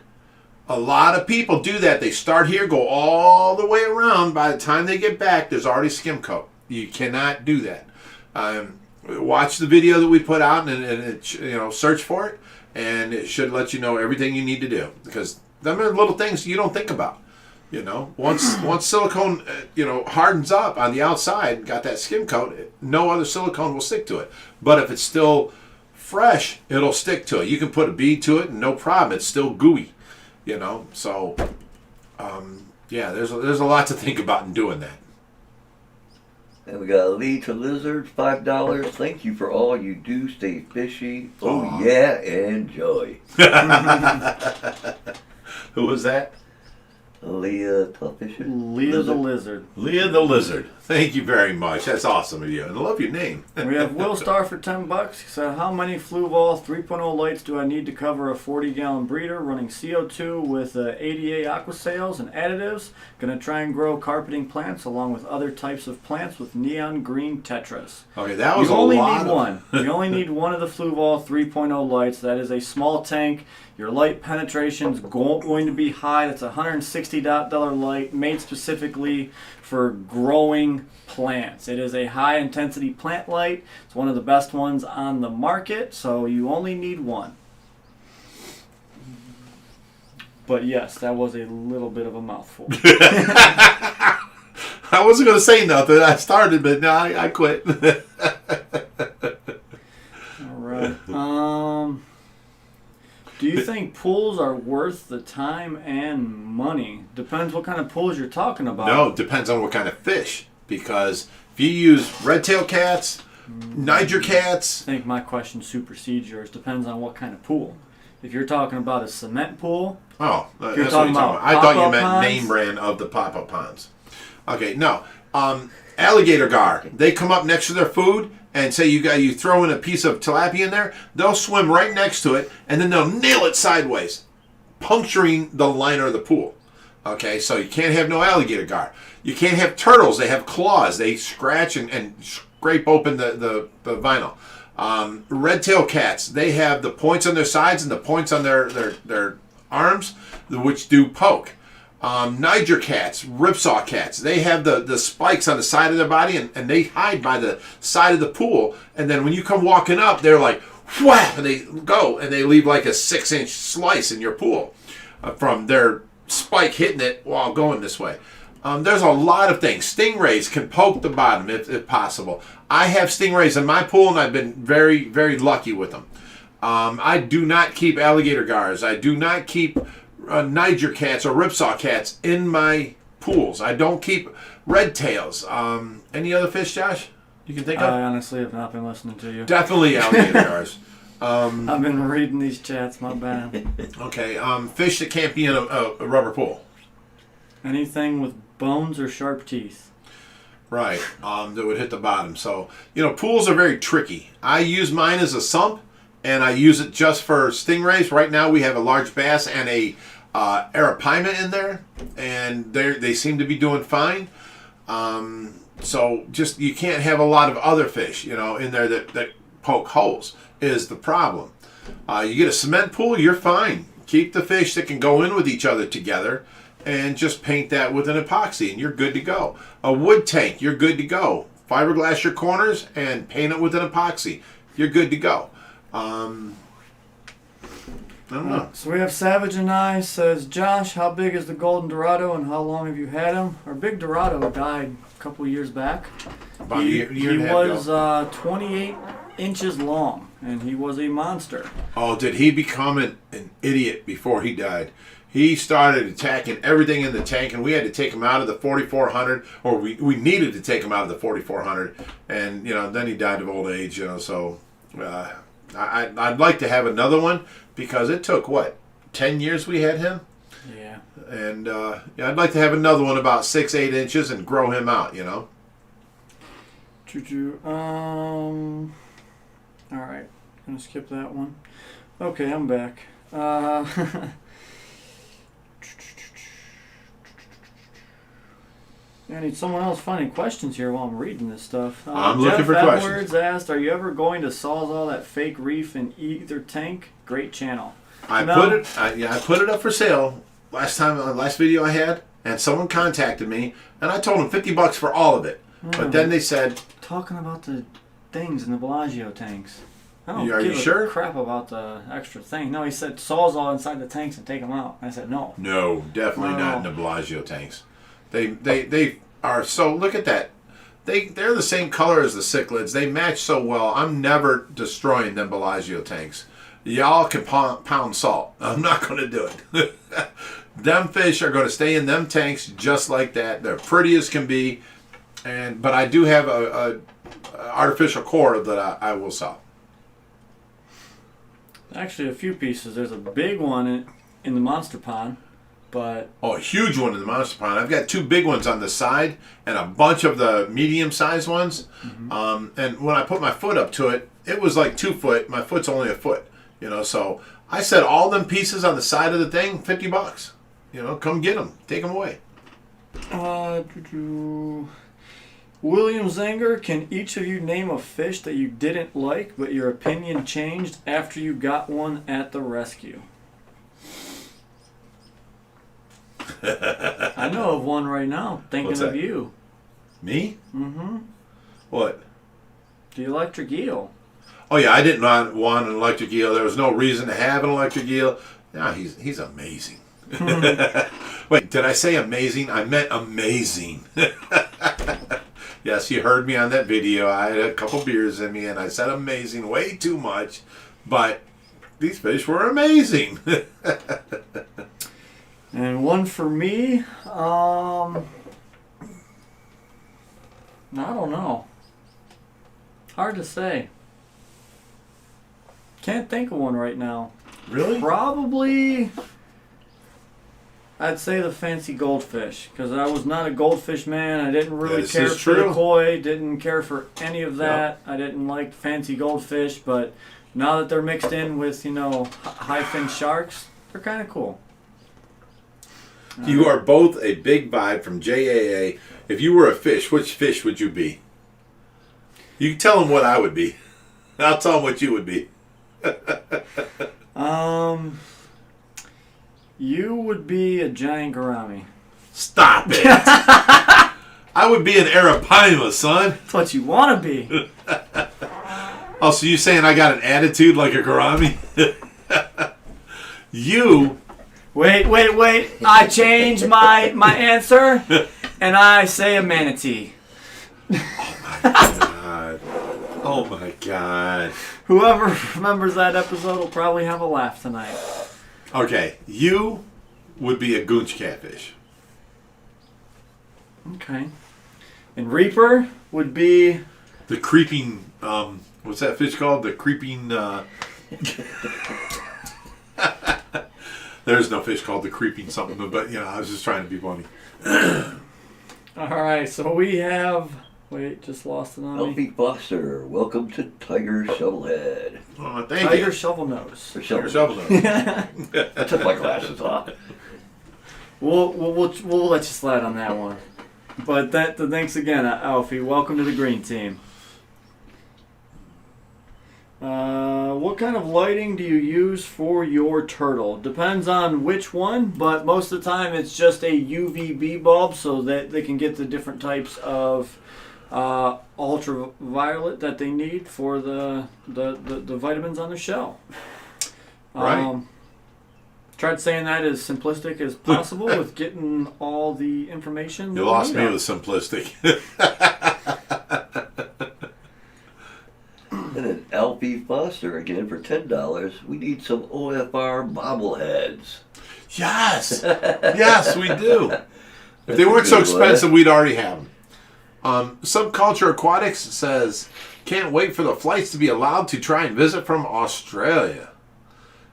A lot of people do that. They start here, go all the way around. By the time they get back, there's already skim coat. You cannot do that. Watch the video that we put out and search for it, and it should let you know everything you need to do, because them are little things you don't think about. Once silicone hardens up on the outside, got that skim coat, no other silicone will stick to it. But if it's still fresh, it'll stick to it. You can put a bead to it and no problem. It's still gooey. So there's a lot to think about in doing that. And we got Lee to Lizard, $5. Thank you for all you do. Stay fishy. Oh yeah, enjoy. Who was that? Leah the Fisher. Leah the Lizard. Leah the Lizard. Thank you very much. That's awesome of you. And I love your name. We have Will Star for $10. He said, how many Fluval 3.0 lights do I need to cover a 40-gallon breeder running CO2 with ADA aquasales and additives? Going to try and grow carpeting plants along with other types of plants with neon green tetras. Okay, that was You a only lot. need one. You only need one of the Fluval 3.0 lights. That is a small tank. Your light penetration is going to be high. That's a $160 light made specifically for growing plants. It is a high intensity plant light. It's one of the best ones on the market, so you only need one. But yes, that was a little bit of a mouthful. I wasn't going to say nothing. I started, but no, I quit. All right. Do you think pools are worth the time and money? Depends what kind of pools you're talking about. No, it depends on what kind of fish. Because if you use red-tailed cats, Niger cats. I think my question supersedes yours. Depends on what kind of pool. If you're talking about a cement pool. Oh, that's what you're you're talking talking about I thought you pop-up meant ponds? name brand of the pop-up ponds. Okay, no. Alligator gar. They come up next to their food and say you throw in a piece of tilapia in there. They'll swim right next to it and then they'll nail it sideways, puncturing the liner of the pool. Okay, so you can't have no alligator gar. You can't have turtles. They have claws. They scratch and scrape open the vinyl. Red-tailed cats, they have the points on their sides and the points on their arms, which do poke. Niger cats, ripsaw cats, they have the spikes on the side of their body, and they hide by the side of the pool. And then when you come walking up, they're like, whap, and they go, and they leave like a 6-inch slice in your pool from their spike hitting it while going this way. There's a lot of things. Stingrays can poke the bottom if possible. I have stingrays in my pool, and I've been very, very lucky with them. I do not keep alligator gars. I do not keep Niger cats or ripsaw cats in my pools. I don't keep red tails. Any other fish, Josh, you can think of? I honestly have not been listening to you. Definitely alligator gars. I've been reading these chats, my bad. Okay, fish that can't be in a rubber pool. Anything with bones or sharp teeth. Right, that would hit the bottom. So, pools are very tricky. I use mine as a sump, and I use it just for stingrays. Right now we have a large bass and a arapaima in there, and they seem to be doing fine. So just, you can't have a lot of other fish, in there that poke holes is the problem. You get a cement pool, you're fine. Keep the fish that can go in with each other together, and just paint that with an epoxy, and you're good to go. A wood tank, you're good to go. Fiberglass your corners and paint it with an epoxy. You're good to go. I don't know. So we have Savage and I says, Josh, how big is the golden Dorado and how long have you had him? Our big Dorado died a couple years back. About a year He and a half was ago. 28 inches long, and he was a monster. Oh, did he become an idiot before he died? He started attacking everything in the tank, and we had to take him out of the 4400, or we needed to take him out of the 4400, and then he died of old age. So I'd like to have another one, because it took 10 years we had him. Yeah. And I'd like to have another one about 6-8 inches and grow him out. All right, gonna skip that one. Okay, I'm back. I need someone else finding questions here while I'm reading this stuff. I'm looking Jeff for Edwards questions. asked, "Are you ever going to Sawzall that fake reef in either tank?" Great channel. I put it up for sale last video I had, and someone contacted me, and I told them $50 for all of it. But then they said, Talking about the things in the Bellagio tanks. I don't Are you give sure? a crap about the extra thing. No, he said Sawzall inside the tanks and take them out. I said no. no, definitely No. not in the Bellagio tanks. They are so, look at that. They're the same color as the cichlids. They match so well. I'm never destroying them Bellagio tanks. Y'all can pound salt. I'm not going to do it. Them fish are going to stay in them tanks just like that. They're pretty as can be. But I do have a artificial core that I will sell. Actually, a few pieces. There's a big one in the monster pond, but Oh, a huge one in the monster pond. I've got 2 big ones on the side and a bunch of the medium-sized ones. And when I put my foot up to it, it was like 2 foot. My foot's only a foot. So I said all them pieces on the side of the thing, $50. Come get them. Take them away. William Zanger, can each of you name a fish that you didn't like, but your opinion changed after you got one at the rescue? I know of one right now, thinking What's of that? you. Me? Mm-hmm. What? The electric eel. Oh, yeah, I didn't want an electric eel. There was no reason to have an electric eel. Yeah, he's amazing. Wait, did I say amazing? I meant amazing. Yes, you heard me on that video. I had a couple beers in me, and I said amazing way too much. But these fish were amazing. And one for me, I don't know. Hard to say. Can't think of one right now. Really? Probably, I'd say the fancy goldfish, because I was not a goldfish man. I didn't really This care is for the true. koi, didn't care for any of that. I didn't like fancy goldfish, but now that they're mixed in with, high fin sharks, they're kind of cool. You are both a big vibe from JAA. If you were a fish, which fish would you be? You can tell them what I would be. I'll tell them what you would be. You would be a giant gourami. Stop it. I would be an arapaima, son. That's what you want to be. Oh, so you saying I got an attitude like a gourami? You... Wait. I change my answer, and I say a manatee. Oh my God. Whoever remembers that episode will probably have a laugh tonight. Okay, you would be a goonch catfish. Okay. And Reaper would be... The creeping, what's that fish called? The creeping, there's no fish called the creeping something, but, I was just trying to be funny. Alright, so we have... Wait, just lost it on me. Alfie Foster, welcome to Tiger Shovelhead. Oh, thank Tiger you. Shovel Nose. Or Tiger Shovel. Shovel. I took my glasses off. We'll let you slide on that one. But thanks again, Alfie. Welcome to the green team. What kind of lighting do you use for your turtle? Depends on which one, but most of the time it's just a UVB bulb so that they can get the different types of ultraviolet that they need for the vitamins on the shell. Right. Tried saying that as simplistic as possible with getting all the information. You lost me with simplistic. And then Alfie Foster again for $10. We need some OFR bobbleheads. Yes. Yes, we do. If they That's a weren't so good one. expensive, we'd already have them. Subculture Aquatics says, can't wait for the flights to be allowed to try and visit from Australia.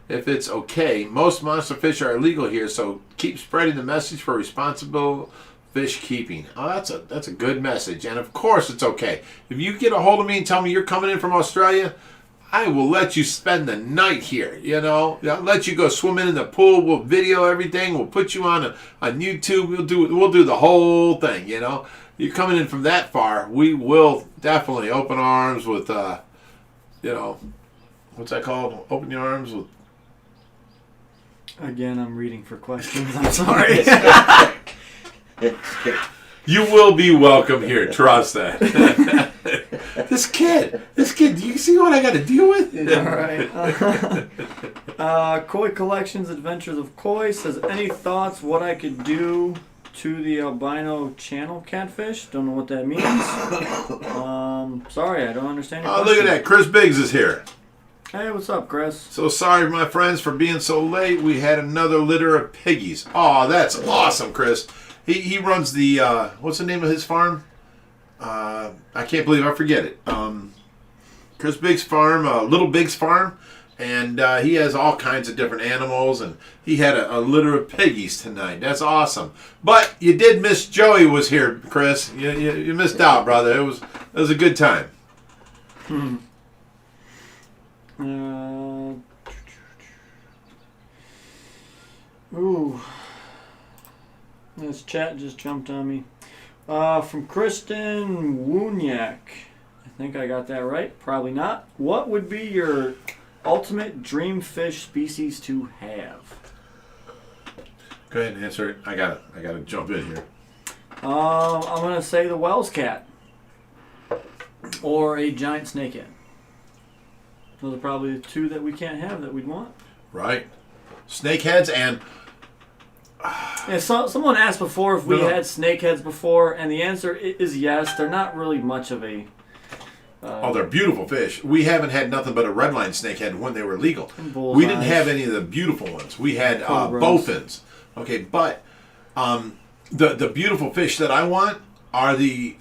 If it's okay, most monster fish are illegal here, so keep spreading the message for responsible fish keeping. Oh, that's a good message. And of course it's okay. If you get a hold of me and tell me you're coming in from Australia, I will let you spend the night here, I'll let you go swimming in the pool. We'll video everything. We'll put you on YouTube. We'll do the whole thing, You're coming in from that far, we will definitely open arms with, what's that called? Open your arms with... Again, I'm reading for questions. I'm sorry. You will be welcome here. Trust that. This kid. Do you see what I got to deal with? All right. Koi Collections Adventures of Koi says, any thoughts what I could do to the albino channel catfish? Don't know what that means. Sorry, I don't understand your Oh, question. look at that. Chris Biggs is here. Hey, what's up, Chris? So sorry, my friends, for being so late. We had another litter of piggies. Oh, that's awesome, Chris. He runs the, what's the name of his farm? I can't believe I forget it. Chris Biggs' farm, Little Biggs' farm. And he has all kinds of different animals. And he had a litter of piggies tonight. That's awesome. But you did miss Joey was here, Chris. You missed out, brother. It was a good time. This chat just jumped on me. From Kristen Wuniak. I think I got that right. Probably not. What would be your ultimate dream fish species to have? Go ahead and answer it. I gotta jump in here. I'm gonna say the Wells cat or a giant snakehead. Those are probably the two that we can't have that we'd want. Right. Snakeheads and... Yeah, someone asked before if we had snakeheads before, and the answer is yes. They're not really much of a... they're beautiful fish. We haven't had nothing but a redline snakehead when they were legal. Bullseyes. We didn't have any of the beautiful ones. We had Cobras. bowfins. Okay, but the beautiful fish that I want are the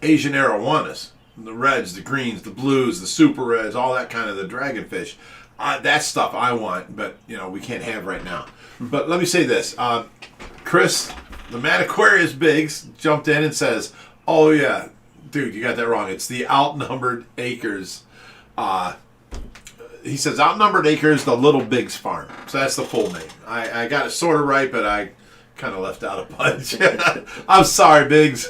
Asian arowanas. The reds, the greens, the blues, the super reds, all that kind of the dragonfish. That stuff I want, but we can't have right now. But let me say this. Chris, the Mad Aquarius Biggs, jumped in and says, oh yeah, dude, you got that wrong. It's the Outnumbered Acres. He says Outnumbered Acres, the Little Biggs Farm. So that's the full name. I got it sort of right, but I kind of left out a bunch. I'm sorry, Biggs.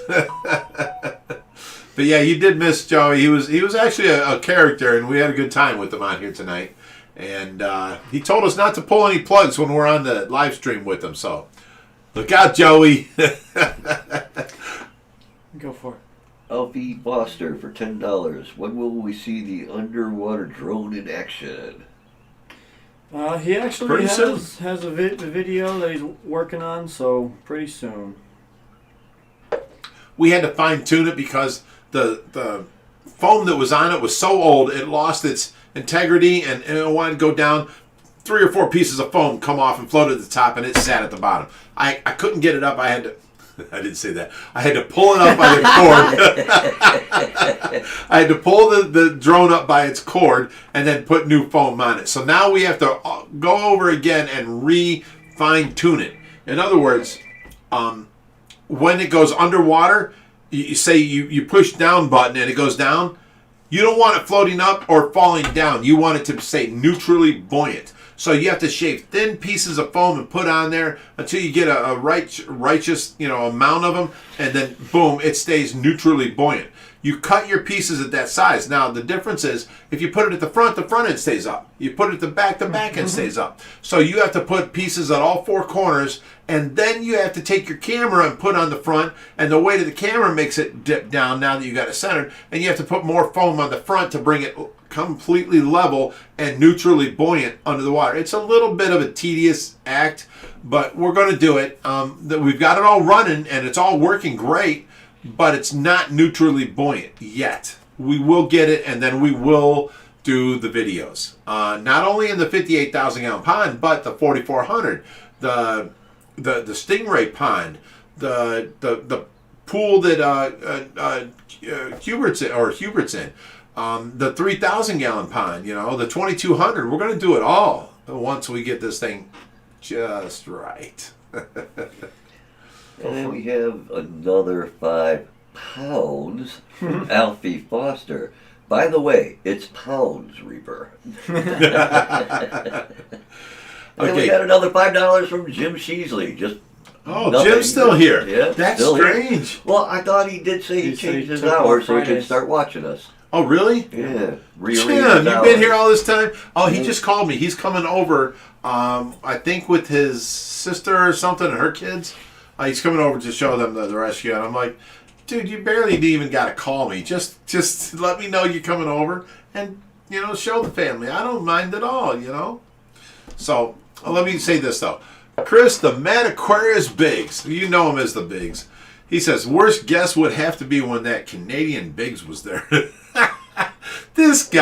But yeah, you did miss Joey. He was actually a character, and we had a good time with him on here tonight. And he told us not to pull any plugs when we're on the live stream with him. So look out, Joey. Go for it. Alfie Foster for $10. When will we see the underwater drone in action? He actually Pretty has a video that he's working on, so pretty soon. We had to fine tune it because the foam that was on it was so old it lost its integrity and it wanted to go down. 3 or 4 pieces of foam come off and float at the top, and it sat at the bottom. I couldn't get it up. I had to. I didn't say that. I had to pull it up by the cord. I had to pull the drone up by its cord and then put new foam on it. So now we have to go over again and fine tune it. In other words, when it goes underwater, you say you push down button and it goes down. You don't want it floating up or falling down. You want it to stay neutrally buoyant. So you have to shave thin pieces of foam and put on there until you get a righteous amount of them, and then boom, it stays neutrally buoyant. You cut your pieces at that size. Now the difference is if you put it at the front end stays up. You put it at the back end stays up. So you have to put pieces at all 4 corners, and then you have to take your camera and put on the front, and the weight of the camera makes it dip down now that you got it centered, and you have to put more foam on the front to bring it completely level and neutrally buoyant under the water. It's a little bit of a tedious act, but we're going to do it. We've got it all running and it's all working great, but it's not neutrally buoyant yet. We will get it, and then we will do the videos. Not only in the 58,000 gallon pond, but the 4,400, the stingray pond, the pool that Hubert's in. The 3,000 gallon pond, the 2,200. We're going to do it all once we get this thing just right. And then we have another 5 pounds from Alfie Foster. By the way, it's pounds, Reaper. And then we got another $5 from Jim Sheasley. Jim's still here. Yeah, that's still strange. Here. Well, I thought he did say he changed his hours so he could start watching us. Oh, really? Yeah. Jim, you've been here all this time? Oh, he just called me. He's coming over, I think with his sister or something and her kids. He's coming over to show them the rescue. And I'm like, dude, you barely even got to call me. Just let me know you're coming over and, show the family. I don't mind at all, So, let me say this, though. Chris, the Mad Aquarius Biggs. You know him as the Biggs. He says, worst guess would have to be when that Canadian Biggs was there. This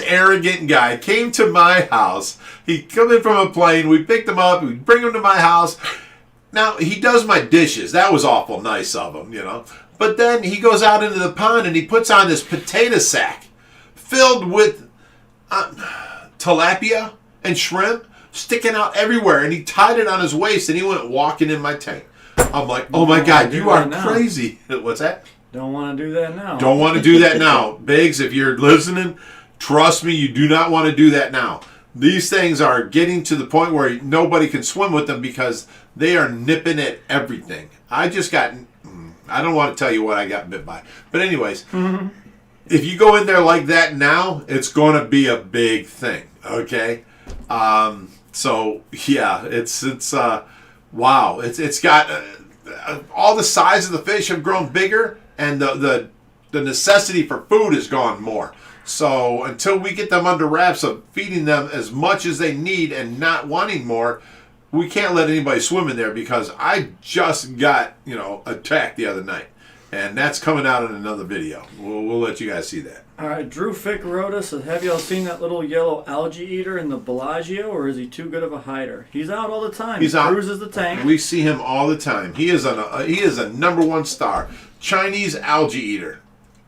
arrogant guy came to my house. He come in from a plane. We picked him up. We bring him to my house. Now, he does my dishes. That was awful nice of him, But then he goes out into the pond and he puts on this potato sack filled with tilapia and shrimp sticking out everywhere. And he tied it on his waist and he went walking in my tank. I'm like, oh my God, you are crazy. What's that? Don't want to do that now. Don't want to do that now. Biggs, if you're listening, trust me, you do not want to do that now. These things are getting to the point where nobody can swim with them because they are nipping at everything. I don't want to tell you what I got bit by. But anyways, if you go in there like that now, it's going to be a big thing, okay? So, yeah, it's wow. It's got all the size of the fish have grown bigger, and the necessity for food has gone more. So until we get them under wraps of feeding them as much as they need and not wanting more, we can't let anybody swim in there because I just got attacked the other night, and that's coming out in another video. We'll let you guys see that. All right, Drew Fick wrote us, have y'all seen that little yellow algae eater in the Bellagio, or is he too good of a hider? He's out all the time. He's he out. cruises the tank. We see him all the time. He is a #1 star. Chinese algae eater.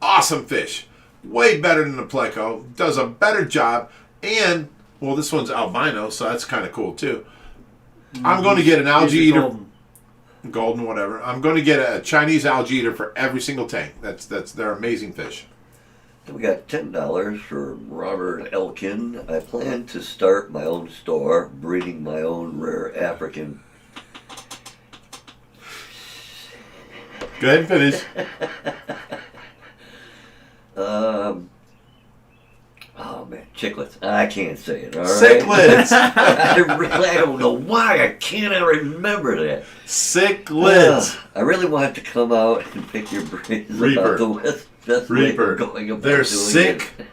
Awesome fish. Way better than the pleco. Does a better job. And, well, this one's albino, so that's kind of cool, too. I'm going to get an algae eater. Golden, whatever. I'm going to get a Chinese algae eater for every single tank. They're amazing fish. We got $10 for Robert Elkin. I plan to start my own store, breeding my own rare African. Go ahead and finish. Oh man, chicklets. I can't say it. All right. Cichlids. I don't know why I cannot remember that. Cichlids. I really wanted to come out and pick your brains Reaper. about the best way Reaper. of going about They're doing sick it.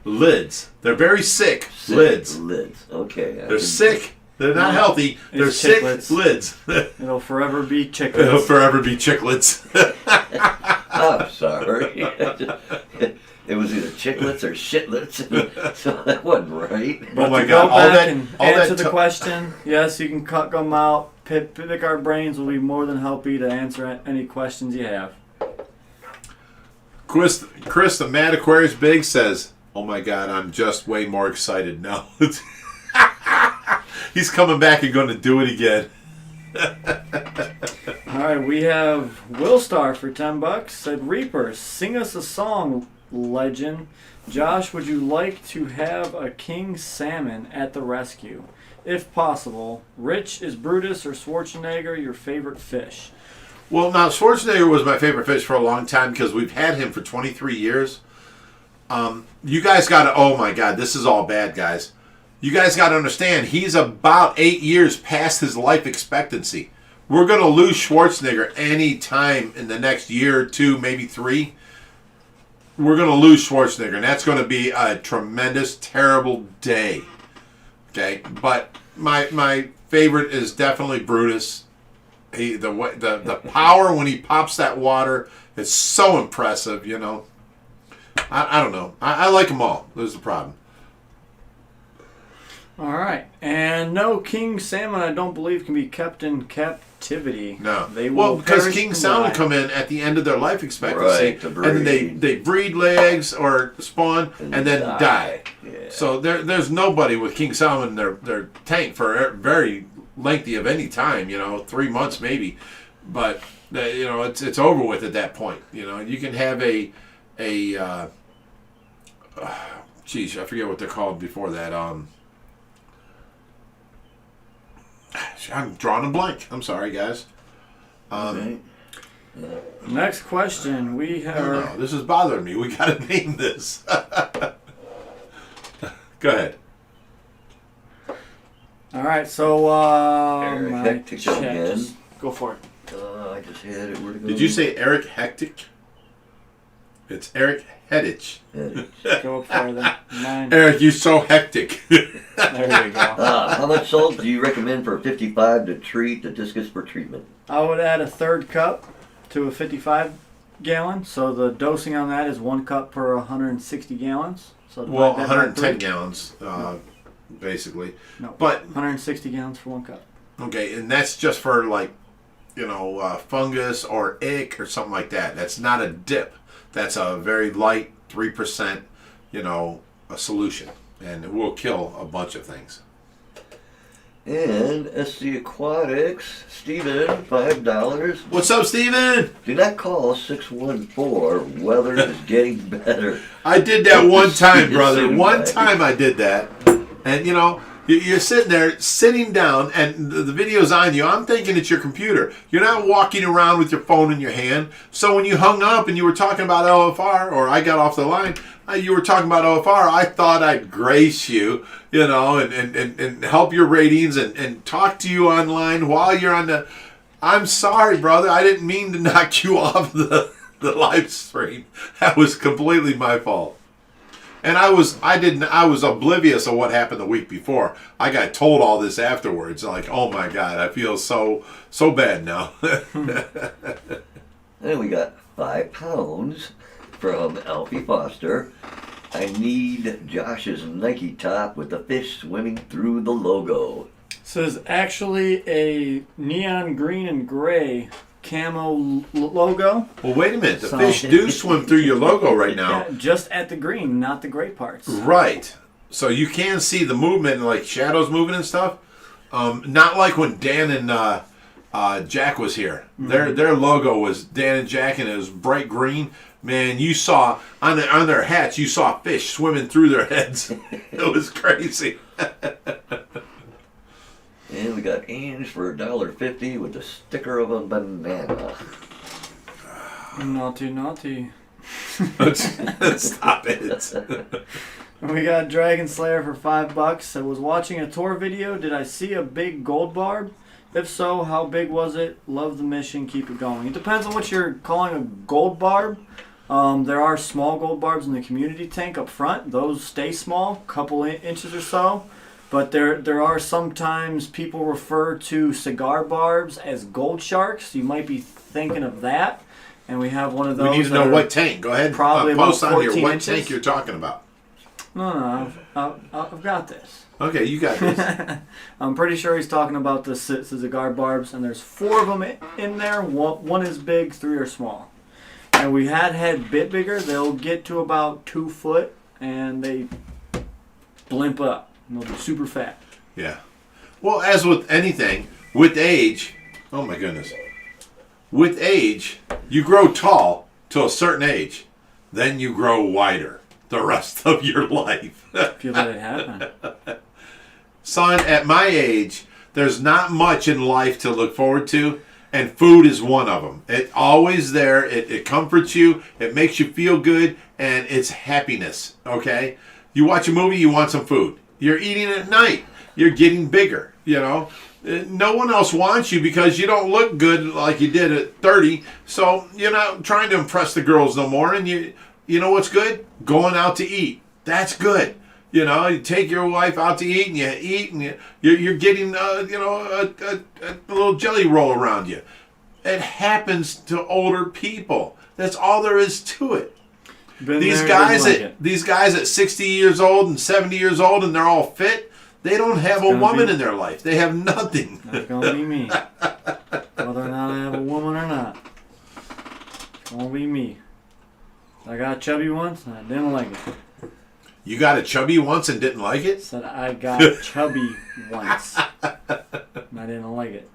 lids. They're very sick, Sick lids. Lids. Okay. They're sick. They're not healthy. They're It's sick chiclets. lids. It'll forever be chicken. They'll forever be chiclets. I'm sorry. It was either chiclets or shitlets, so that wasn't right. Oh my to God, Go all back that- and all that answer the to- question. Yes, you can cut them out. Pick our brains. We'll be more than happy to answer any questions you have. Chris, the Mad Aquarius Big says, "Oh my God, I'm just way more excited now." He's coming back and going to do it again. All right, we have Willstar for $10. Said Reaper, sing us a song, legend. Josh, would you like to have a king salmon at the rescue? If possible. Rich, is Brutus or Schwarzenegger your favorite fish? Well, now Schwarzenegger was my favorite fish for a long time because we've had him for 23 years. You guys got to, oh my God, this is all bad, guys. You guys got to understand, he's about 8 years past his life expectancy. We're going to lose Schwarzenegger any time in the next year or two, maybe 3. We're going to lose Schwarzenegger, and that's going to be a tremendous, terrible day. Okay, but my favorite is definitely Brutus. The power when he pops that water is so impressive. You know, I don't know. I like them all. There's the problem. All right, and no king salmon, I don't believe, can be kept in captivity. No, they will because perish king and salmon die. come in at the end of their life expectancy, Right, to and then breed. they breed legs or spawn and then die. Yeah. So there's nobody with king salmon in their tank for a very lengthy of any time. 3 months maybe, but it's over with at that point. You can have geez, I forget what they're called before that. I'm drawing a blank. I'm sorry, guys. Okay. Next question, we I don't know. have... This is bothering me. We got to name this. Go ahead. All right, so Eric my Hectic chat, again. just go for it. I just had it. Where'd it go? Did you say Eric Hectic? It's Eric Hettich. Go up further. Mine. Eric, you're so hectic. There you go. How much salt do you recommend for a 55 to treat the discus for treatment? I would add a third cup to a 55 gallon. So the dosing on that is 1 cup per 160 gallons. So divide Well, that by 110 3. gallons, basically. No, But 160 gallons for 1 cup. okay, and that's just for fungus or ick or something like that. That's not a dip. That's a very light 3%, a solution, and it will kill a bunch of things. And SC Aquatics, Steven, $5. What's up, Steven? Do not call 614. Weather is getting better. I did that one time, brother. Sitting One back. time I did that, and you're sitting there, sitting down, and the video's on you. I'm thinking it's your computer. You're not walking around with your phone in your hand. So when you hung up and you were talking about LFR, or I got off the line, you were talking about LFR, I thought I'd grace you, and help your ratings and talk to you online while you're on the... I'm sorry, brother. I didn't mean to knock you off the live stream. That was completely my fault. And I was oblivious of what happened the week before. I got told all this afterwards. Like, oh my God, I feel so bad now. And we got 5 pounds from Alfie Foster. I need Josh's Nike top with the fish swimming through the logo. So it's actually a neon green and gray camo logo. Well, wait a minute. The So- fish do swim through your logo right now. Yeah, just at the green, not the gray parts. Right. So you can see the movement, like shadows moving and stuff. Not like when Dan and Jack was here. Their logo was Dan and Jack, and it was bright green. Man, you saw on their hats, you saw fish swimming through their heads. It was crazy. And we got Ange for $1.50 with the sticker of a banana. Naughty, naughty. Stop it. We got Dragon Slayer for $5. I was watching a tour video. Did I see a big gold barb? If so, how big was it? Love the mission. Keep it going. It depends on what you're calling a gold barb. There are small gold barbs in the community tank up front. Those stay small, couple inches or so. But there are sometimes people refer to cigar barbs as gold sharks. You might be thinking of that. And we have one of those. We need to know what tank. Go ahead. Probably post about on here 14 what inches. tank you're talking about. No, I've got this. Okay, you got this. I'm pretty sure he's talking about the cigar barbs, and there's 4 of them in there. One is big, 3 are small. And we had bit bigger. They'll get to about 2 foot, and they blimp up. And they'll be super fat. Yeah. Well, as with anything, with age, oh my goodness. With age, you grow tall to a certain age. Then you grow wider the rest of your life. If you let it happen. Son, at my age, there's not much in life to look forward to, and food is one of them. It's always there. It comforts you. It makes you feel good, and it's happiness, okay? You watch a movie, you want some food. You're eating at night. You're getting bigger, you know? No one else wants you because you don't look good like you did at 30, so you're not trying to impress the girls no more, and you know what's good? Going out to eat. That's good. You know, you take your wife out to eat, and you eat, and you're getting, a little jelly roll around you. It happens to older people. That's all there is to it. These guys at 60 years old and 70 years old, and they're all fit, they don't have a woman in their life. They have nothing. That's gonna be me. Whether or not I have a woman or not, it's gonna be me. I got chubby once, and I didn't like it. You got a chubby once and didn't like it? Said I got chubby once, and I didn't like it.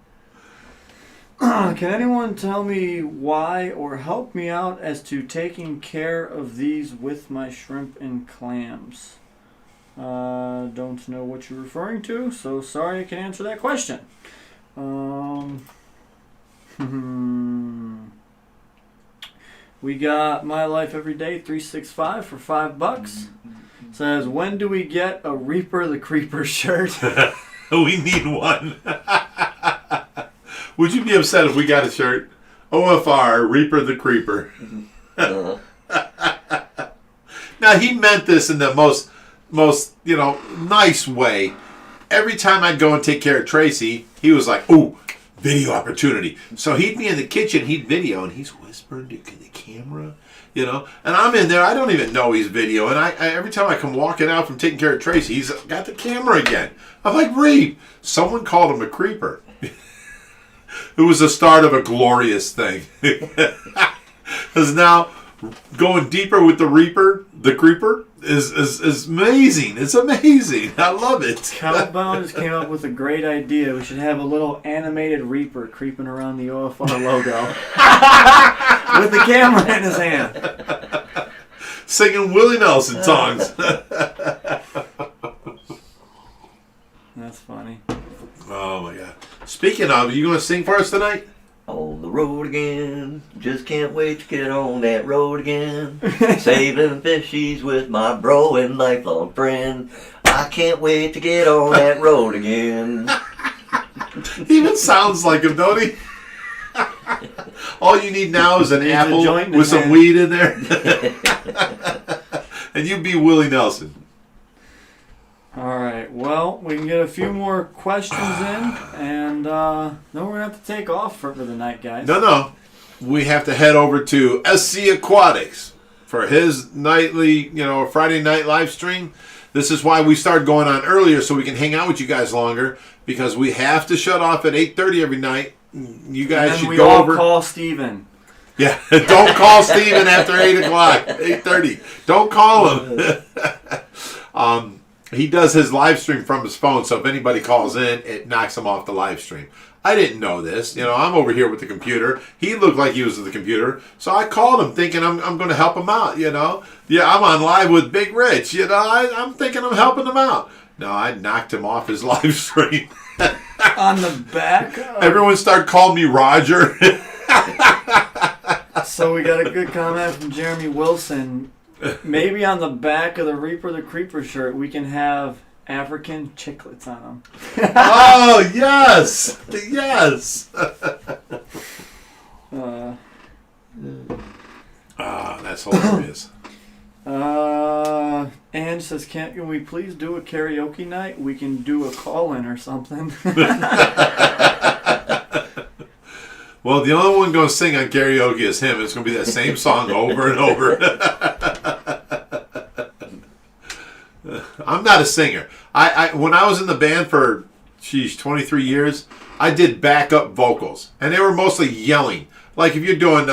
Can anyone tell me why or help me out as to taking care of these with my shrimp and clams? Don't know what you're referring to, so sorry I can answer that question. We got My Life Every Day 365 for $5. Says, when do we get a Reaper the Creeper shirt? We need one. Would you be upset if we got a shirt? OFR, Reaper the Creeper. Now, he meant this in the most nice way. Every time I'd go and take care of Tracy, he was like, ooh, video opportunity. So he'd be in the kitchen, he'd video, and he's whispering to the camera, and I'm in there, I don't even know he's video, and I every time I come walking out from taking care of Tracy, he's got the camera again. I'm like, Reed, someone called him a creeper. It was the start of a glorious thing. Because now, going deeper with the Reaper, the Creeper, is amazing. It's amazing. I love it. Cowbound just came up with a great idea. We should have a little animated Reaper creeping around the OFR logo with the camera in his hand. Singing Willie Nelson songs. That's funny. Oh, my God. Speaking of, you going to sing for us tonight? On the road again, just can't wait to get on that road again. Saving fishies with my bro and lifelong friend. I can't wait to get on that road again. He even sounds like him, don't he? All you need now is an apple with some weed in there. And you be Willie Nelson. All right. Well, we can get a few more questions in, and then we're going to have to take off for the night, guys. No. We have to head over to SC Aquatics for his nightly, Friday night live stream. This is why we started going on earlier, so we can hang out with you guys longer, because we have to shut off at 8:30 every night. You guys should go over. Call Steven. Yeah, don't call Steven after 8 o'clock, 8:30. Don't call him. He does his live stream from his phone, so if anybody calls in, it knocks him off the live stream. I didn't know this. I'm over here with the computer. He looked like he was at the computer, so I called him thinking I'm going to help him out, Yeah, I'm on live with Big Rich, I'm thinking I'm helping him out. No, I knocked him off his live stream. On the back? Everyone started calling me Roger. So we got a good comment from Jeremy Wilson. Maybe on the back of the Reaper the Creeper shirt, we can have African chiclets on them. Oh, yes. Yes. That's hilarious. Ange says, can we please do a karaoke night? We can do a call-in or something. Well, the only one going to sing on karaoke is him. It's going to be that same song over and over. I'm not a singer. When I was in the band for, 23 years, I did backup vocals. And they were mostly yelling. Like if you're doing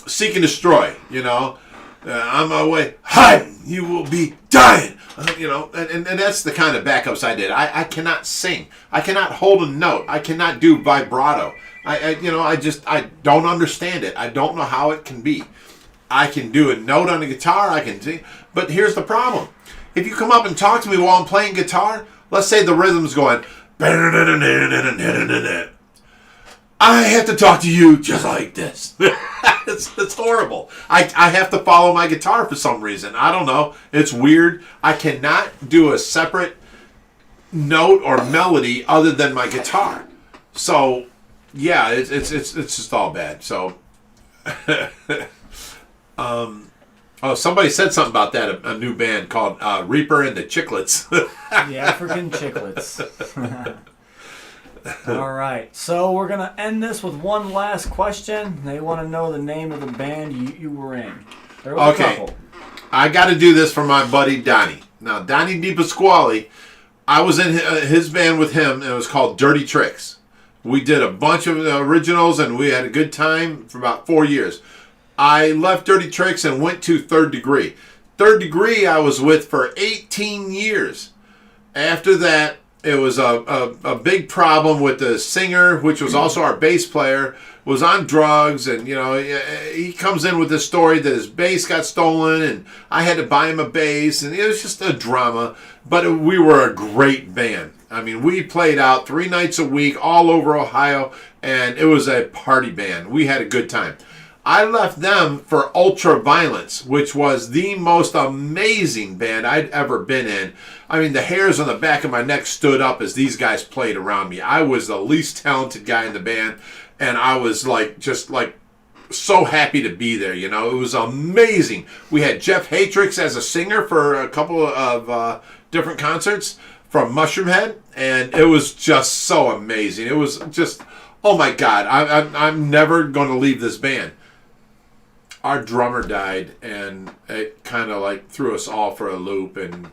Seek and Destroy, on my way, hide, you will be dying. And that's the kind of backups I did. I cannot sing. I cannot hold a note. I cannot do vibrato. I don't understand it. I don't know how it can be. I can do a note on the guitar. I can sing. But here's the problem. If you come up and talk to me while I'm playing guitar, let's say the rhythm's going, I have to talk to you just like this. It's horrible. I have to follow my guitar for some reason. I don't know. It's weird. I cannot do a separate note or melody other than my guitar. So, yeah, it's just all bad. So, somebody said something about that. A new band called Reaper and the Chiclets. The African Chiclets. All right, so we're going to end this with one last question. They want to know the name of the band you were in. There was a couple. I got to do this for my buddy Donnie. Now, Donnie DiPasquale, I was in his band with him, and it was called Dirty Tricks. We did a bunch of originals, and we had a good time for about 4 years. I left Dirty Tricks and went to Third Degree. Third Degree I was with for 18 years. After that, it was a big problem with the singer, which was also our bass player, was on drugs. And, he comes in with this story that his bass got stolen and I had to buy him a bass. And it was just a drama. But we were a great band. I mean, we played out 3 nights a week all over Ohio. And it was a party band. We had a good time. I left them for Ultraviolence, which was the most amazing band I'd ever been in. I mean, the hairs on the back of my neck stood up as these guys played around me. I was the least talented guy in the band, and I was just so happy to be there. It was amazing. We had Jeff Hatrix as a singer for a couple of different concerts from Mushroomhead, and it was just so amazing. It was just, oh my God, I'm never going to leave this band. Our drummer died, and it kind of threw us all for a loop, and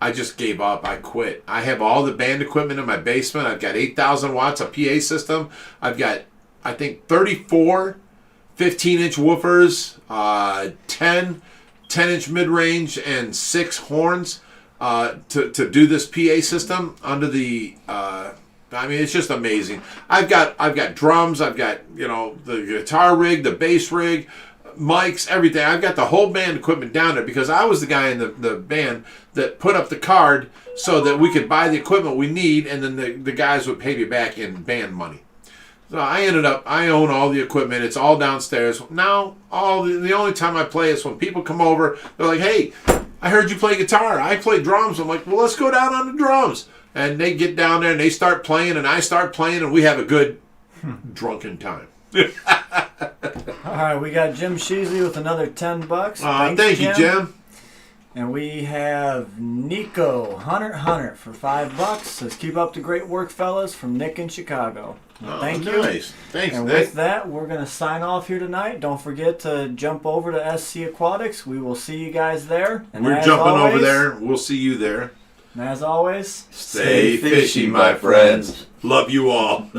I just gave up. I quit. I have all the band equipment in my basement. I've got 8,000 watts of PA system. I've got, I think, 34 15-inch woofers, 10-inch mid-range, and 6 horns to do this PA system under the... it's just amazing. I've got drums. I've got, the guitar rig, the bass rig, mics, everything. I've got the whole band equipment down there because I was the guy in the band that put up the card so that we could buy the equipment we need, and then the guys would pay me back in band money. So I own all the equipment. It's all downstairs. Now, the only time I play is when people come over. They're like, hey, I heard you play guitar. I play drums. I'm like, well, let's go down on the drums. And they get down there and they start playing and I start playing and we have a good drunken time. All right, we got Jim Sheasley with another $10. Thank you, Jim. And we have Nico Hunter for $5. Says, keep up the great work, fellas, from Nick in Chicago. Well, thank you. Nice. Thanks, and Nick. With that, we're going to sign off here tonight. Don't forget to jump over to SC Aquatics. We will see you guys there. And we're jumping over there. We'll see you there. And as always, stay fishy, my friends. Love you all.